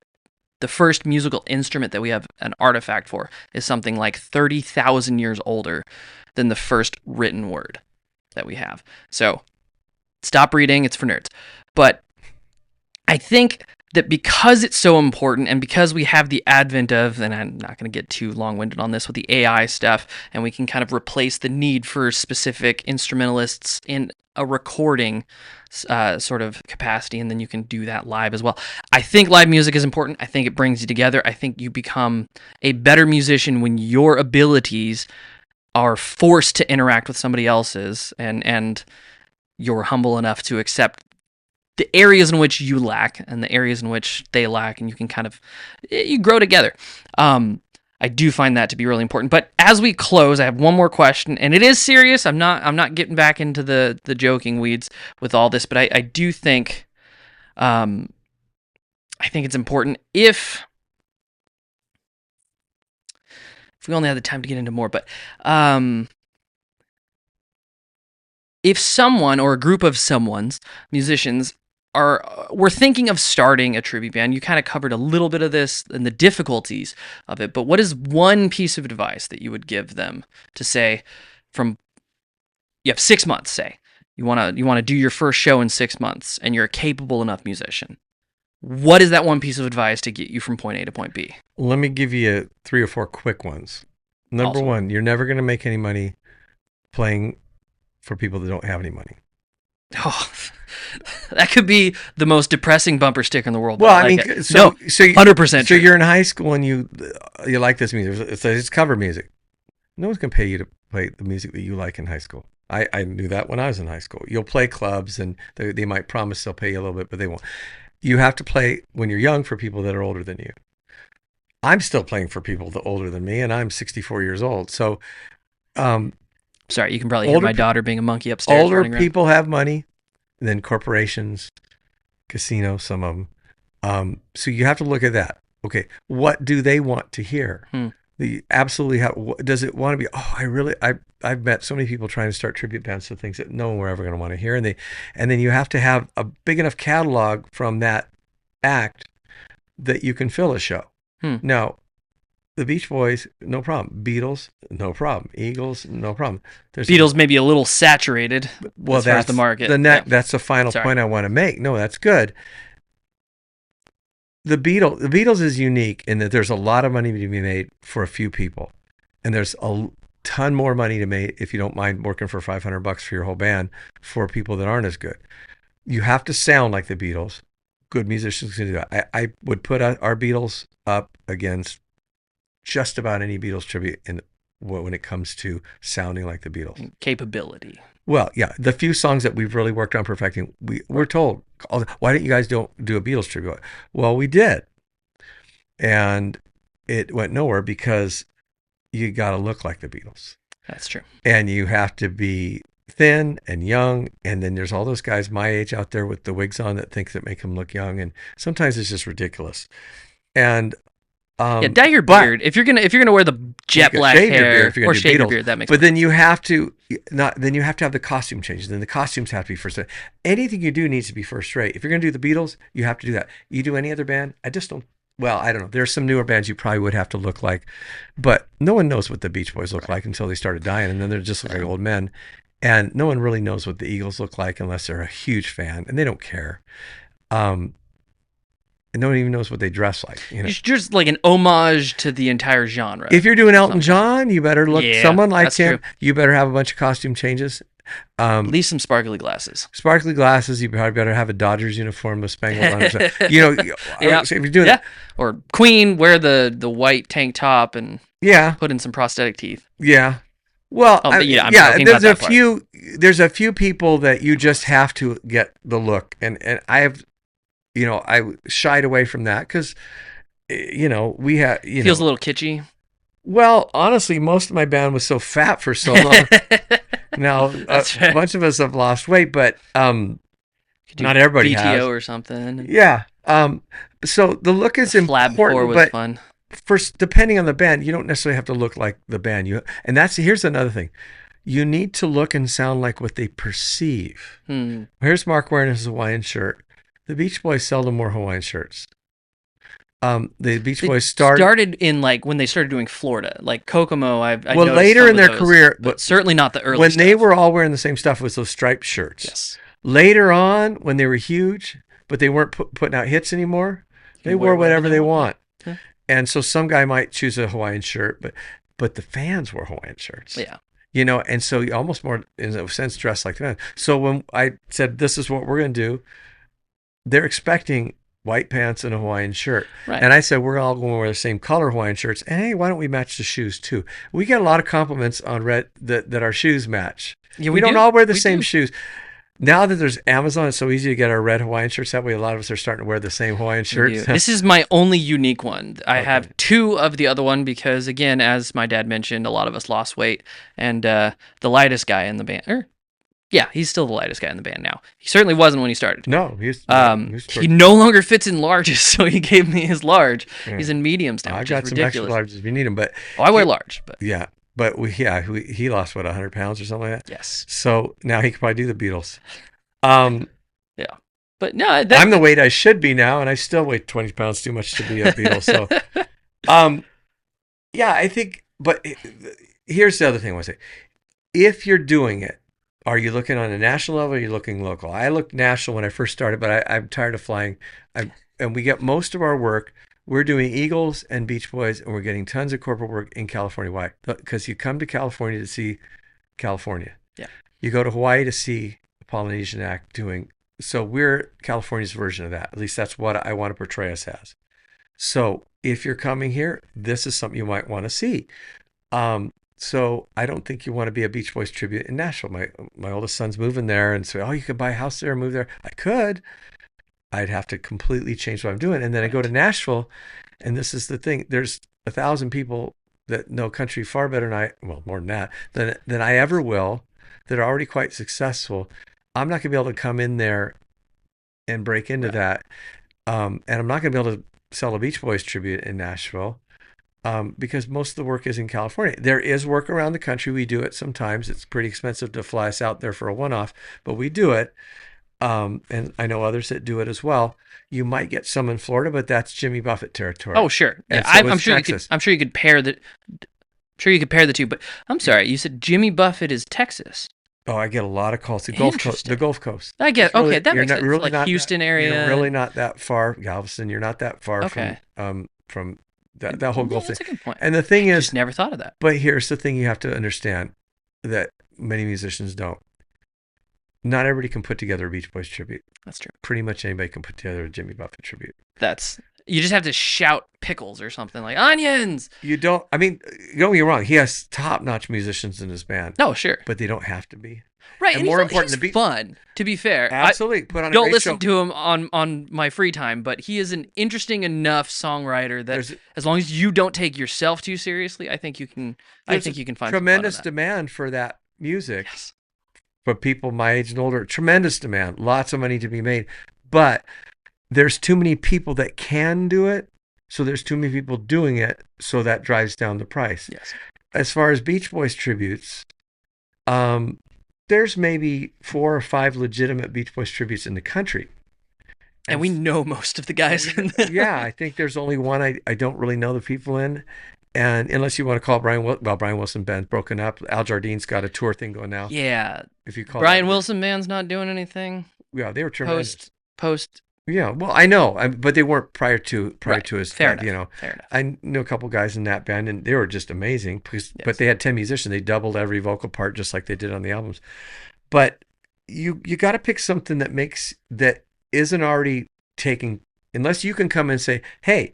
the first musical instrument that we have an artifact for is something like 30,000 years older than the first written word that we have. So stop reading, it's for nerds. But I think that because it's so important and because we have the advent of, and I'm not going to get too long-winded on this with the AI stuff, and we can kind of replace the need for specific instrumentalists in a recording sort of capacity, and then you can do that live as well. I think live music is important. I think it brings you together. I think you become a better musician when your abilities are forced to interact with somebody else's, and you're humble enough to accept the areas in which you lack and the areas in which they lack, and you can you grow together. I do find that to be really important. But as we close, I have one more question, and it is serious. I'm not getting back into the joking weeds with all this, but I do think, I think it's important if we only had the time to get into more, but if someone or a group of musicians we're thinking of starting a tribute band. You kind of covered a little bit of this and the difficulties of it, but what is one piece of advice that you would give them to say you have 6 months, say you want to do your first show in 6 months and you're a capable enough musician. What is that one piece of advice to get you from point A to point B? Let me give you 3 or 4 quick ones. Number one, you're never going to make any money playing for people that don't have any money. Oh, that could be the most depressing bumper sticker in the world. Well, I mean, so 100%. So you're in high school and you like this music. It's cover music. No one's going to pay you to play the music that you like in high school. I knew that when I was in high school. You'll play clubs and they might promise they'll pay you a little bit, but they won't. You have to play when you're young for people that are older than you. I'm still playing for people that are older than me, and I'm 64 years old. So, sorry, you can probably hear my daughter being a monkey upstairs. Older people have money than corporations, casinos, some of them. So you have to look at that. Okay, what do they want to hear? The absolutely does it want to be? Oh, I've met so many people trying to start tribute bands to things that no one were ever going to want to hear, and then you have to have a big enough catalog from that act that you can fill a show. Hmm. Now, the Beach Boys, no problem. Beatles, no problem. Eagles, no problem. Beatles may be a little saturated Well, as far as the that's market. that's the final Sorry. point I want to make. No, that's good. The Beatles is unique in that there's a lot of money to be made for a few people, and there's a ton more money to make if you don't mind working for $500 for your whole band for people that aren't as good. You have to sound like the Beatles. Good musicians can do that. I would put our Beatles up against just about any Beatles tribute when it comes to sounding like the Beatles. Capability. Well, yeah, the few songs that we've really worked on perfecting, we're told, why don't you guys don't do a Beatles tribute? Well, we did, and it went nowhere because you got to look like the Beatles. That's true. And you have to be thin and young, and then there's all those guys my age out there with the wigs on that think that make them look young, and sometimes it's just ridiculous. And dye your beard if you're gonna wear the jet black hair or shave your beard. That makes. But then you have to have the costume changes. Then the costumes have to be first rate. Anything you do needs to be first rate. If you're gonna do the Beatles, you have to do that. You do any other band, I just don't. Well, I don't know. There's some newer bands you probably would have to look like, but no one knows what the Beach Boys look like until they started dying, and then they're just like old men. And no one really knows what the Eagles look like unless they're a huge fan, and they don't care. And no one even knows what they dress like. It's just like an homage to the entire genre. If you're doing Elton John, you better look someone like him. True. You better have a bunch of costume changes. At least some sparkly glasses. Sparkly glasses. You probably better have a Dodgers uniform with spangles on it. If you're doing it. Or Queen, wear the white tank top and put in some prosthetic teeth. Yeah. Well, there's a few people that you just have to get the look, and I shied away from that because, we have, feels a little kitschy. Well, honestly, most of my band was so fat for so long. Now, a bunch of us have lost weight, but not everybody BTO has. or something. Yeah. So the look is important, was fun. First, depending on the band, you don't necessarily have to look like the band. Here's another thing. You need to look and sound like what they perceive. Here's Mark wearing his Hawaiian shirt. The Beach Boys seldom wore Hawaiian shirts. The Beach Boys started in when they started doing Florida, like Kokomo. Later in their career, but certainly not the early. When they were all wearing the same stuff, it was those striped shirts. Yes. Later on, when they were huge, but they weren't putting out hits anymore, they wore whatever they want. Yeah. And so some guy might choose a Hawaiian shirt, but the fans wore Hawaiian shirts. Yeah. And so you almost more, in a sense, dressed like the band. So when I said, this is what we're going to do, they're expecting white pants and a Hawaiian shirt. Right. And I said, we're all going to wear the same color Hawaiian shirts. And hey, why don't we match the shoes too? We get a lot of compliments on that our shoes match. Yeah, we don't all wear the same shoes. Now that there's Amazon, it's so easy to get our red Hawaiian shirts. That way, a lot of us are starting to wear the same Hawaiian shirts. This is my only unique one. I have two of the other one because, again, as my dad mentioned, a lot of us lost weight. And the lightest guy in the band, he's still the lightest guy in the band now. He certainly wasn't when he started. No, he no longer fits in larges, so he gave me his large. Yeah. He's in mediums now. I got some extra larges if you need them, but I wear large. But yeah. But he lost 100 pounds or something like that. Yes. So now he can probably do the Beatles. Yeah. But no, I'm the weight I should be now, and I still weigh 20 pounds too much to be a Beatle. So, I think. But here's the other thing I want to say: if you're doing it, are you looking on a national level? Or are you looking local? I looked national when I first started, but I'm tired of flying. And we get most of our work. We're doing Eagles and Beach Boys, and we're getting tons of corporate work in California. Why? Because you come to California to see California. Yeah. You go to Hawaii to see the Polynesian Act doing. So we're California's version of that. At least that's what I want to portray us as. So if you're coming here, this is something you might want to see. So I don't think you want to be a Beach Boys tribute in Nashville. My oldest son's moving there and say, you could buy a house there and move there. I could. I'd have to completely change what I'm doing. And then I go to Nashville, and this is the thing. There's 1,000 people that know country far better than more than that, than I ever will, that are already quite successful. I'm not going to be able to come in there and break into that. And I'm not going to be able to sell a Beach Boys tribute in Nashville. because most of the work is in California. There is work around the country. We do it sometimes. It's pretty expensive to fly us out there for a one-off, but we do it. And I know others that do it as well. You might get some in Florida, but that's Jimmy Buffett territory. Oh, sure. Yeah, And so I'm is sure Texas. I'm sure you could pair the. Sure, you could pair the two, but I'm sorry. You said Jimmy Buffett is Texas. Oh, I get a lot of calls. The Gulf Coast. The Interesting. Gulf Coast. I get It's really, okay. That you're makes not sense. really Like not that. Houston You're area. really not that far, Galveston. You're not that far Okay. from that whole Yeah, Gulf thing. that's a good point. And the thing Just is, never thought of that. but here's the thing: you have to understand that many musicians don't. Not everybody can put together a Beach Boys tribute. That's true. Pretty much anybody can put together a Jimmy Buffett tribute. You just have to shout pickles or something like onions. You don't. I mean, don't get me wrong. He has top-notch musicians in his band, No, sure. but they don't have to be. Right, And and more he's important, he's fun. To be fair, Absolutely, put on a don't great listen show. to him on my free time, but he is an interesting enough songwriter that There's as long as you don't take yourself too seriously, I think you can. I think you can find tremendous some fun in demand for that music that. Yes. for people my age and older. Tremendous demand, lots of money to be made, but there's too many people that can do it, so there's too many people doing it, so that drives down the price. Yes. As far as Beach Boys tributes, there's maybe 4 or 5 legitimate Beach Boys tributes in the country. And we know most of the guys. Yeah, I think there's only one I don't really know the people in. And unless you want to call Brian Wilson band's broken up. Al Jardine's got a tour thing going now. Yeah. If you call Brian Wilson band's not doing anything. Yeah, they were tremendous. Post. Yeah, well, I know, but they weren't prior to his. Fair death, enough. Fair enough. I knew a couple guys in that band, and they were just amazing. But they had 10 musicians. They doubled every vocal part, just like they did on the albums. But you got to pick something that isn't already taking. Unless you can come and say, "Hey,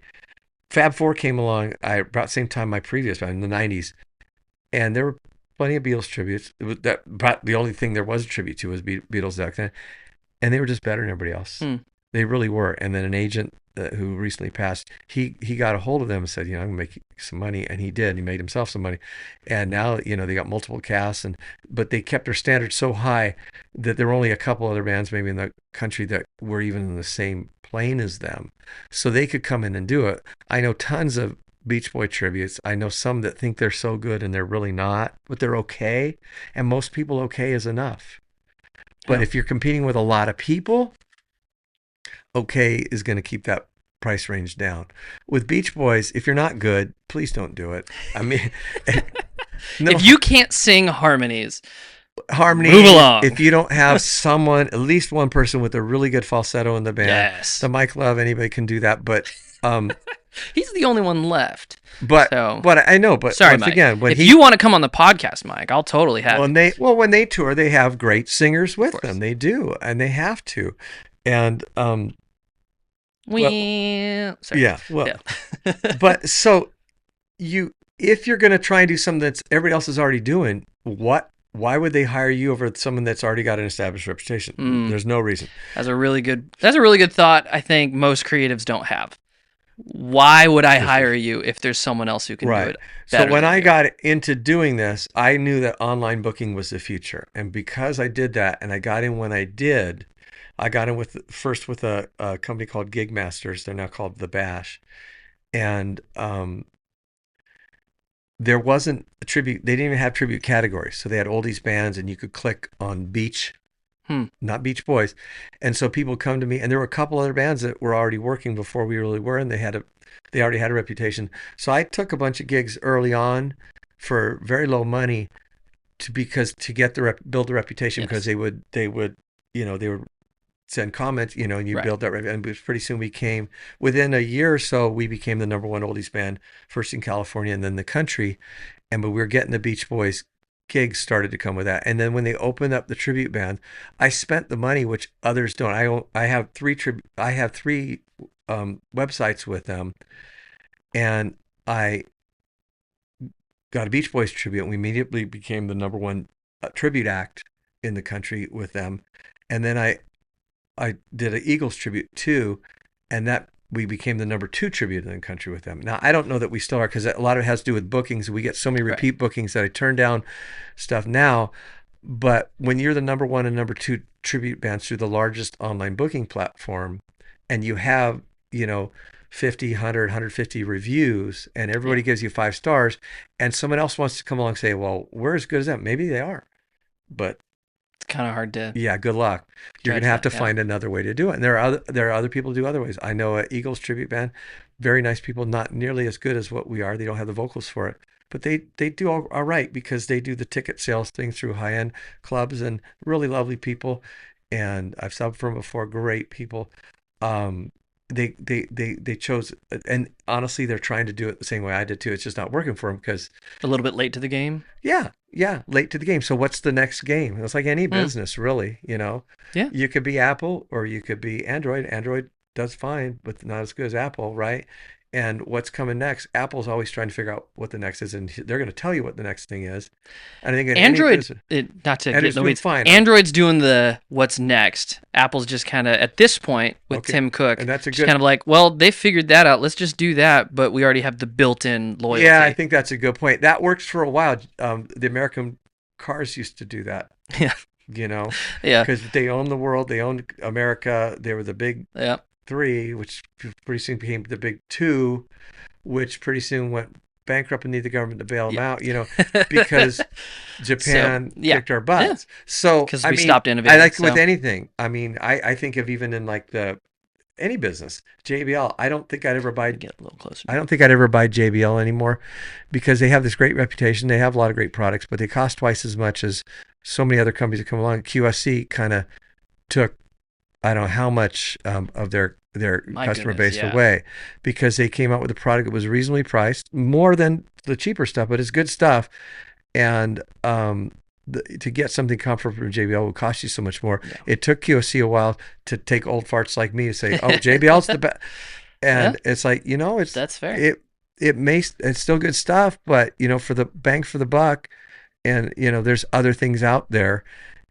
Fab Four came along about the same time my previous band in the '90s, and there were plenty of Beatles tributes. But the only thing there was a tribute to was Beatles back then, and they were just better than everybody else. They really were. And then an agent who recently passed, he got a hold of them and said, I'm gonna make some money, and he did. He made himself some money, and now they got multiple casts, but they kept their standards so high that there were only a couple other bands maybe in the country that were even in the same plane as them, so they could come in and do it. I know tons of Beach Boy tributes. I know some that think they're so good and they're really not, but they're okay, and most people okay is enough. But if you're competing with a lot of people, okay is going to keep that price range down. With Beach Boys, if you're not good, please don't do it. I mean, no, if you can't sing harmony, move along. If you don't have someone, at least one person with a really good falsetto in the band, yes, the Mike Love, anybody can do that. But he's the only one left. But I know. But sorry, once Mike. again, when if you want to come on the podcast, Mike, I'll totally have. When they tour, they have great singers with them. They do, and they have to. And but so if you're going to try and do something that's everybody else is already doing, why would they hire you over someone that's already got an established reputation? There's no reason. That's a really good thought. I think most creatives don't have. Why would I hire you if there's someone else who can do it better? So when I got into doing this, I knew that online booking was the future. And because I did that, and I got in when I did, I got in first with a company called Gig Masters. They're now called The Bash. And there wasn't a tribute. They didn't even have tribute categories. So they had oldies bands, and you could click on Beach, not Beach Boys. And so people come to me, and there were a couple other bands that were already working before we really were, and they already had a reputation. So I took a bunch of gigs early on for very low money to get build the reputation, because they would send comments, and you build that reputation. And pretty soon within a year or so, we became the number one oldies band, first in California and then the country. But we were getting the Beach Boys gigs started to come with that. And then when they opened up the tribute band, I spent the money, which others don't. I have three websites with them, and I got a Beach Boys tribute, and we immediately became the number one tribute act in the country with them. And then I did an Eagles tribute too, and that we became the number 2 tribute in the country with them. Now, I don't know that we still are, because a lot of it has to do with bookings. We get so many repeat bookings that I turn down stuff now. But when you're the number 1 and number 2 tribute bands through the largest online booking platform, and you have, 50, 100, 150 reviews and Yeah. everybody gives you 5 stars, and someone else wants to come along and say, well, we're as good as them. Maybe they are, but It's kind of hard to yeah, good luck. You're going to judge have that. to Yeah. find another way to do it. And there are other people who do other ways. I know a Eagles tribute band, very nice people, not nearly as good as what we are. They don't have the vocals for it, but they do all right because they do the ticket sales thing through high end clubs and really lovely people. And I've subbed for them before. Great people. Um, they chose, and honestly, they're trying to do it the same way I did too. It's just not working for them because A little bit late to the game. yeah, late to the game. So what's the next game? It's like any Hmm. business, really. Yeah. You could be Apple or you could be Android. Android does fine, but not as good as Apple, right? And what's coming next? Apple's always trying to figure out what the next is, and they're going to tell you what the next thing is. And I think in any Android, business, not to and get in it's the doing weeds, fine. Android's doing the what's next. Apple's just kind of, at this point, with Okay, Tim Cook, and that's a just good. kind of like, well, they figured that out. Let's just do that, but we already have the built in Yeah, I loyalty. think that's a good point. That works for a while. The American cars used to do that, Yeah. you know, Yeah. because they own the world, they owned America. They were the big Yeah. three, which pretty soon became the big two, which pretty soon went bankrupt and needed the government to bail them Yeah. out, because So, Japan yeah. kicked our Yeah. butts. So, Because I we mean, stopped I innovating. like with So, anything. I mean, I think of even in like any business, JBL. get a little closer. I don't think I'd ever buy JBL anymore because they have this great reputation. They have a lot of great products, but they cost twice as much as so many other companies that come along. QSC kind of took, I don't know how much of their My customer goodness. base Yeah. away because they came out with a product that was reasonably priced, more than the cheaper stuff, but it's good stuff. And to get something comfortable from JBL would cost you so much more. Yeah. It took QSC a while to take old farts like me to say, "Oh, JBL's the best," Yeah. and it's like That's fair. it's still good stuff, but for the bang for the buck, and there's other things out there.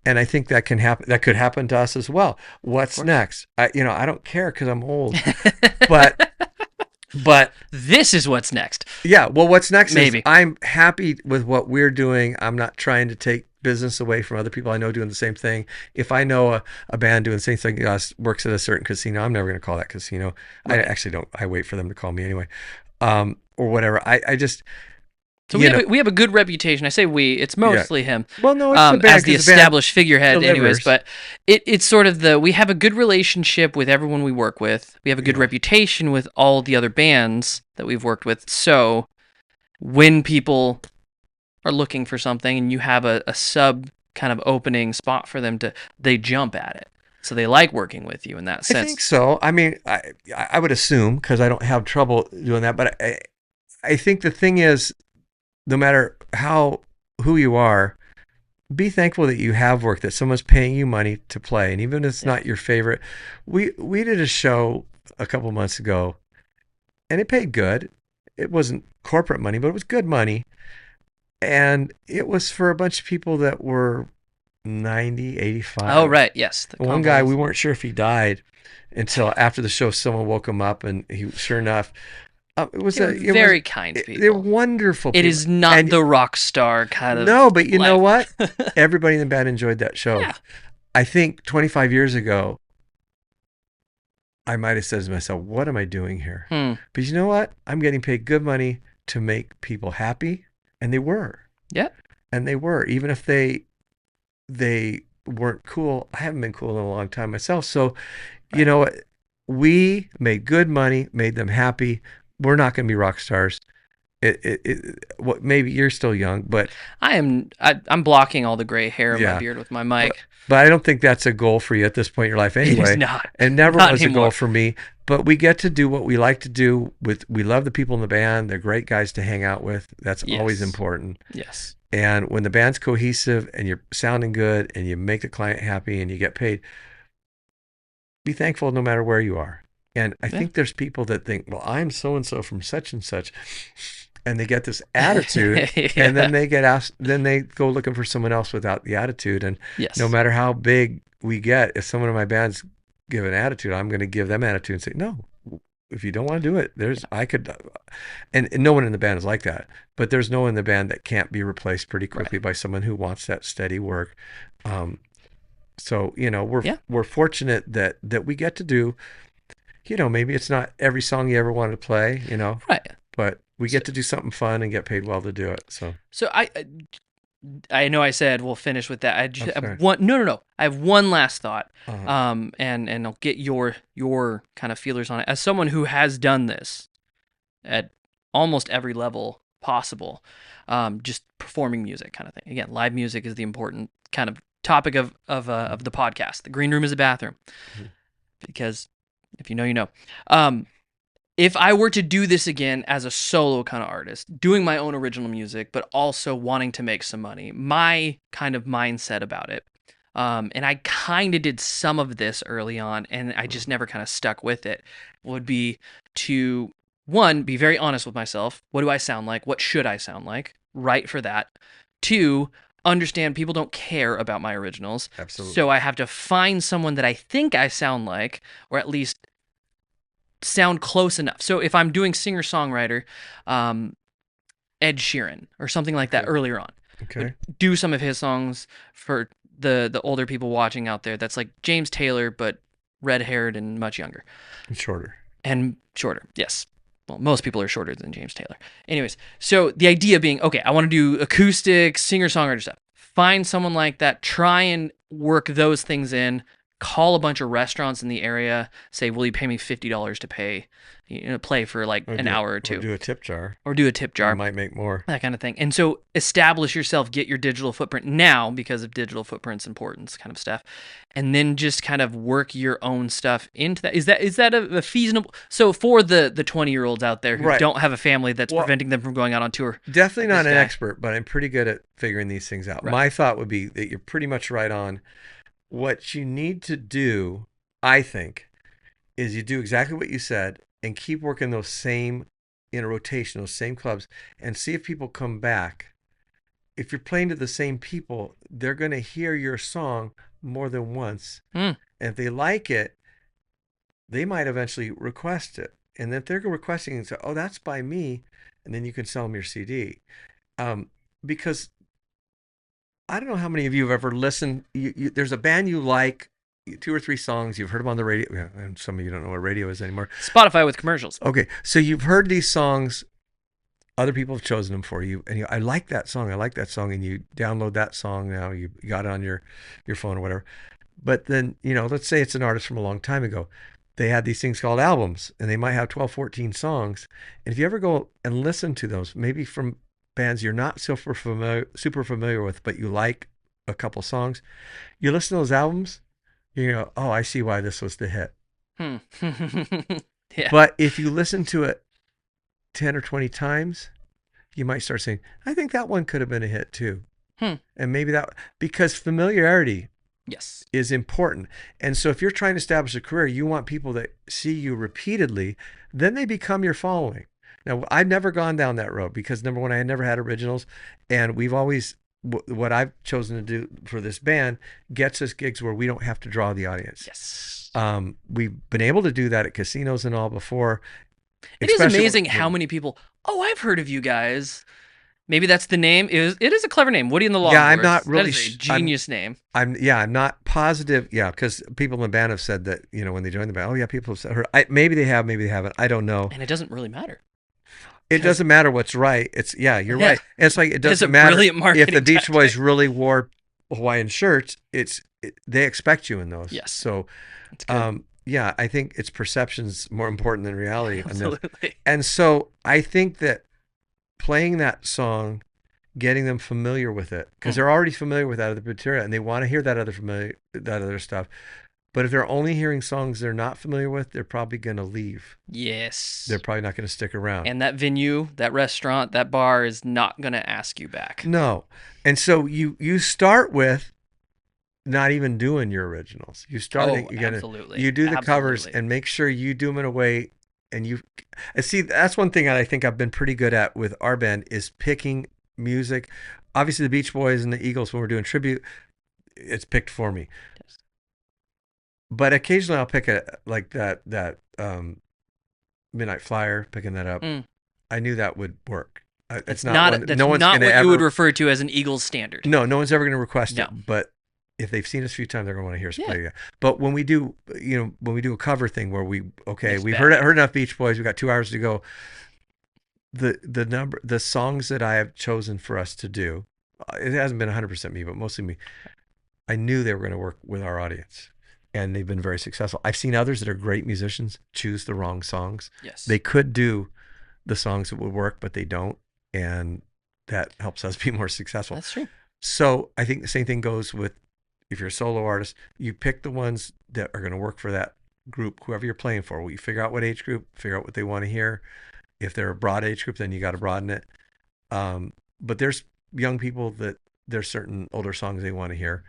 And I think that can happen. That could happen to us as well. Of What's course. next? I don't care because I'm old. But but This is what's next. yeah. Well, what's next is Maybe. I'm happy with what we're doing. I'm not trying to take business away from other people I know doing the same thing. If I know a band doing the same thing works at a certain casino, I'm never going to call that casino. I Right. actually don't. I wait for them to call me anyway, or whatever. I just So you know we have a good reputation. I say we. It's yeah. mostly him. Well, no, it's the As band the because the band established figurehead, anyways. delivers. But it's sort of we have a good relationship with everyone we work with. We have a good Yeah. reputation with all the other bands that we've worked with. So when people are looking for something and you have a sub kind of opening spot for them they jump at it. So they like working with you in that I sense. think so. I mean, I would assume because I don't have trouble doing that, but I think the thing is, no matter who you are, be thankful that you have work, that someone's paying you money to play, and even if it's Yeah. not your favorite. We did a show a couple months ago, and it paid good. It wasn't corporate money, but it was good money, and it was for a bunch of people that were 90, 85. Oh, right. Yes. The One guy, we convalescent. weren't sure if he died until after the show. Someone woke him up, and he, sure enough, They were very kind they're people. wonderful It people. is not And the rock star kind of no, but you know life. what? Everybody in the band enjoyed that show. Yeah. I think 25 years ago, I might have said to myself, "What am I doing here?" Hmm. But you know what? I'm getting paid good money to make people happy, and they were, Yeah. and they were, even if they weren't cool. I haven't been cool in a long time myself. So, you Right. know what? We made good money, made them happy. We're not going to be rock stars. What? Maybe you're still young, but I'm blocking all the gray hair in my yeah, beard with my but, mic. but I don't think that's a goal for you at this point in your life It is anyway. not. And never Not was a anymore. goal for me. But we get to do what we like to do. We love the people in the band. They're great guys to hang out with. That's always Yes. important. Yes. And when the band's cohesive and you're sounding good and you make the client happy and you get paid, be thankful no matter where you are. And I Yeah. think there's people that think, well, I'm so and so from such and such, and they get this attitude, Yeah. and then they get asked, then they go looking for someone else without the attitude. And Yes. no matter how big we get, if someone in my band's give an attitude, I'm going to give them attitude and say, no, if you don't want to do it, and no one in the band is like that, but there's no one in the band that can't be replaced pretty quickly by someone who wants that steady work. So Yeah. we're fortunate that we get to do. maybe it's not every song you ever wanted to play, Right. but we So, get to do something fun and get paid well to do it. So so I know I said we'll finish with that. I I'm just have sorry. one. No, no, no. I have one last thought. Uh-huh. And I'll get your kind of feelers on it. As someone who has done this at almost every level possible, just performing music kind of thing. Again, live music is the important kind of topic of the podcast. The green room is a bathroom Mhm. because if you know, you know. Um, if I were to do this again as a solo kind of artist, doing my own original music, but also wanting to make some money, my kind of mindset about it, and I kind of did some of this early on, and I just never kind of stuck with it, would be to, one, be very honest with myself. What do I sound like? What should I sound like? Write for that. Two, understand people don't care about my originals. Absolutely. So I have to find someone that I think I sound like, or at least sound close enough. So if I'm doing singer-songwriter, um, Ed Sheeran or something like that Okay. earlier on, would Okay. do some of his songs for the older people watching out there. That's like James Taylor, but red-haired and much younger And shorter. and shorter. Yes. Well, most people are shorter than James Taylor. Anyways, so the idea being, okay, I want to do acoustic, singer-songwriter stuff. Find someone like that, try and work those things in, call a bunch of restaurants in the area, say, will you pay me $50 to play for like Or an hour or or two, do a tip jar. or do a tip You jar, might make more. that kind of thing. And so establish yourself, get your digital footprint now because of digital footprint's importance kind of stuff. And then just kind of work your own stuff into that. Is that a feasible? So for the 20-year-olds out there who Right. don't have a family that's Well, preventing them from going out on tour, definitely like this not an guy. expert, but I'm pretty good at figuring these things out. Right. My thought would be that you're pretty much right on. What you need to do, I think, is you do exactly what you said and keep working those same in a rotation, those same clubs, and see if people come back. If you're playing to the same people, they're going to hear your song more than once. Mm. And if they like it, they might eventually request it. And if they're requesting and say, oh, that's by me, and then you can sell them your CD. Because I don't know how many of you have ever listened. There's a band you like, two or three songs, you've heard them on the radio, yeah, and some of you don't know what radio is anymore. Spotify with commercials. Okay, so you've heard these songs, other people have chosen them for you, and I like that song, and you download that song now, you got it on your phone or whatever. But then, let's say it's an artist from a long time ago. They had these things called albums, and they might have 12, 14 songs. And if you ever go and listen to those, maybe from bands you're not super familiar with, but you like a couple songs, you listen to those albums, you go, oh, I see why this was the hit. Hmm. Yeah. But if you listen to it 10 or 20 times, you might start saying, I think that one could have been a hit too. Hmm. And maybe because familiarity Yes. is important. And so if you're trying to establish a career, you want people that see you repeatedly, then they become your following. Now, I've never gone down that road because number one, I had never had originals. And we've always, what I've chosen to do for this band gets us gigs where we don't have to draw the audience. Yes. We've been able to do that at casinos and all before. It is amazing how many people, oh, I've heard of you guys. Maybe that's the name. It is a clever name. Woody and the Longboards. Yeah, I'm not really. That is a genius name. I'm not positive. Yeah, because people in the band have said that when they joined the band, oh yeah, people have said her. Maybe they have, maybe they haven't. I don't know. And it doesn't really matter. It doesn't matter what's right. You're right. It's like it doesn't matter if the Beach Boys really wore Hawaiian shirts. They expect you in those. Yes. So, yeah, I think it's perception's more important than reality. Absolutely. And so I think that playing that song, getting them familiar with it, because they're already familiar with that other material and they want to hear that other stuff. But if they're only hearing songs they're not familiar with, they're probably going to leave. Yes. They're probably not going to stick around. And that venue, that restaurant, that bar is not going to ask you back. No. And so you start with not even doing your originals. You start absolutely. You do the covers and make sure you do them in a way and see, that's one thing I think I've been pretty good at with our band is picking music. Obviously the Beach Boys and the Eagles, when we're doing tribute, it's picked for me. Yes. But occasionally I'll pick like that Midnight Flyer, picking that up. I knew that would work. It's not what you would refer to as an Eagles standard. No one's ever going to request it, but if they've seen us a few times, they're going to want to hear us Yeah. play again. But when we do, when we do a cover thing where Mixed we've bag. heard enough Beach Boys, we got 2 hours to go. The songs that I have chosen for us to do, it hasn't been 100% me, but mostly me. I knew they were going to work with our audience, and they've been very successful. I've seen others that are great musicians choose the wrong songs. Yes. They could do the songs that would work, but they don't, and that helps us be more successful. That's true. So I think the same thing goes with if you're a solo artist. You pick the ones that are going to work for that group, whoever you're playing for. You figure out what age group, figure out what they want to hear. If they're a broad age group, then you got to broaden it. But there's young people that there's certain older songs they want to hear.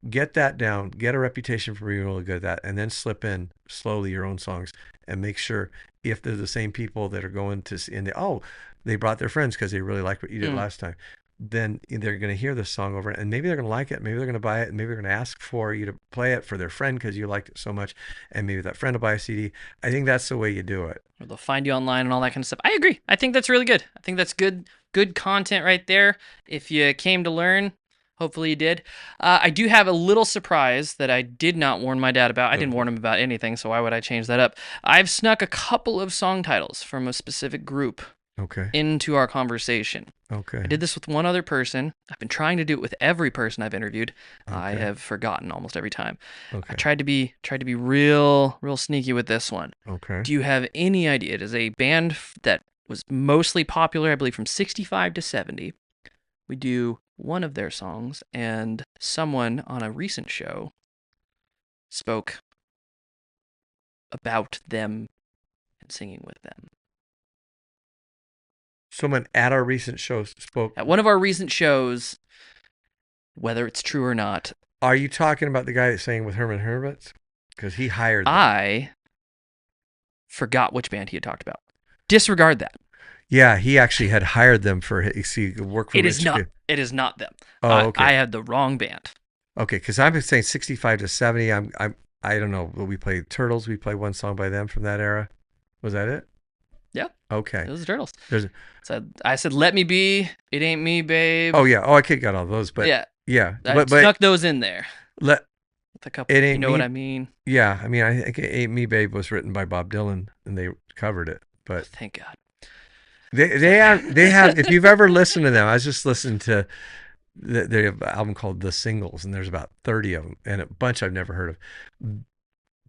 Get that down, get a reputation for being really good at that, and then slip in slowly your own songs and make sure if they're the same people that are going to see, and they brought their friends because they really liked what you did last time, then they're going to hear this song over, and maybe they're going to like it, maybe they're going to buy it, and maybe they're going to ask for you to play it for their friend because you liked it so much, and maybe that friend will buy a CD. I think that's the way you do it. Or they'll find you online and all that kind of stuff. I agree. I think that's really good. I think that's good content right there. If you came to learn, hopefully you did. I do have a little surprise that I did not warn my dad about. I didn't warn him about anything, so why would I change that up? I've snuck a couple of song titles from a specific group into our conversation. Okay. I did this with one other person. I've been trying to do it with every person I've interviewed. Okay. I have forgotten almost every time. Okay. I tried to be real sneaky with this one. Okay. Do you have any idea? It is a band that was mostly popular, I believe, from 65 to 70. We do one of their songs, and someone on a recent show spoke about them and singing with them. Someone at our recent show spoke. At one of our recent shows, whether it's true or not. Are you talking about the guy that sang with Herman Hermits? Because he hired them. I forgot which band he had talked about. Disregard that. Yeah, he actually had hired them for work for. It is not them. Oh, okay. I had the wrong band. Okay, because I'm saying 65 to 70. I don't know. We played Turtles. We played one song by them from that era. Was that it? Yeah. Okay. It was the Turtles. I said, "Let Me Be." It ain't me, babe. Oh yeah. Oh, I got all those, but yeah. I snuck those in there. With a couple. It ain't you know me, what I mean? Yeah. I mean, I think "It Ain't Me, Babe" was written by Bob Dylan, and they covered it. But thank God. They have. If you've ever listened to them, I was just listening to. They have an album called The Singles, and there's about 30 of them, and a bunch I've never heard of.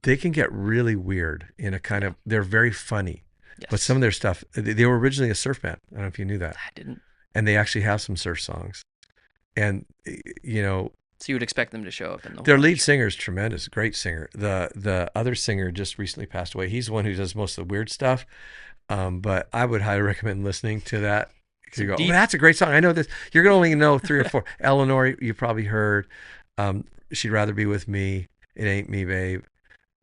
They can get really weird in a kind of. They're very funny. Yes. But some of their stuff, they were originally a surf band. I don't know if you knew that. I didn't. And they actually have some surf songs. And, So you would expect them to show up in the their lead singer is tremendous, great singer. The other singer just recently passed away. He's the one who does most of the weird stuff. But I would highly recommend listening to that. Because you go, oh, that's a great song. I know this. You're going to only know 3 or 4. Eleanor, you probably heard. She'd Rather Be With Me. It Ain't Me, Babe.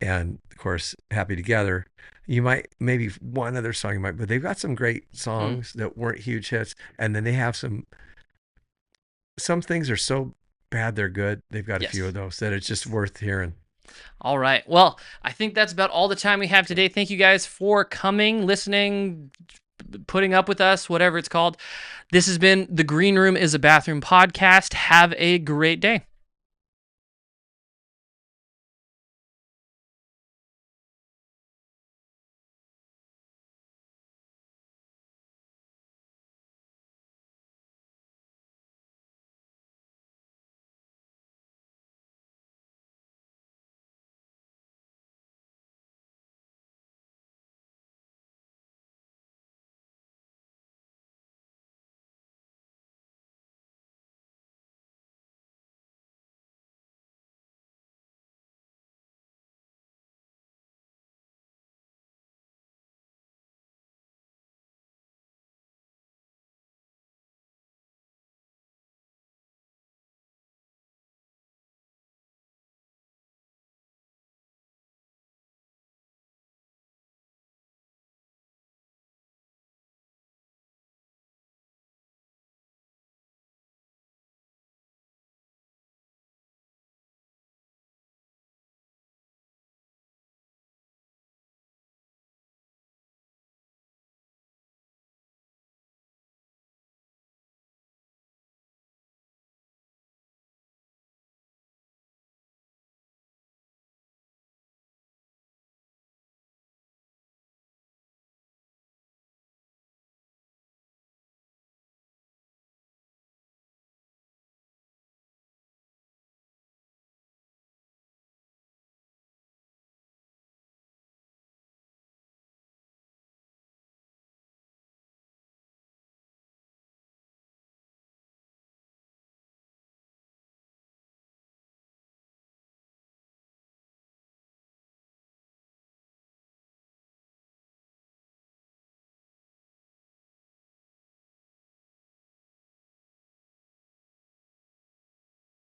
And, of course, Happy Together. You might, maybe one other song but they've got some great songs that weren't huge hits. And then they have some things are so bad they're good. They've got a few of those that it's just worth hearing. All right. Well, I think that's about all the time we have today. Thank you guys for coming, listening, putting up with us, whatever it's called. This has been The Green Room is a Bathroom podcast. Have a great day.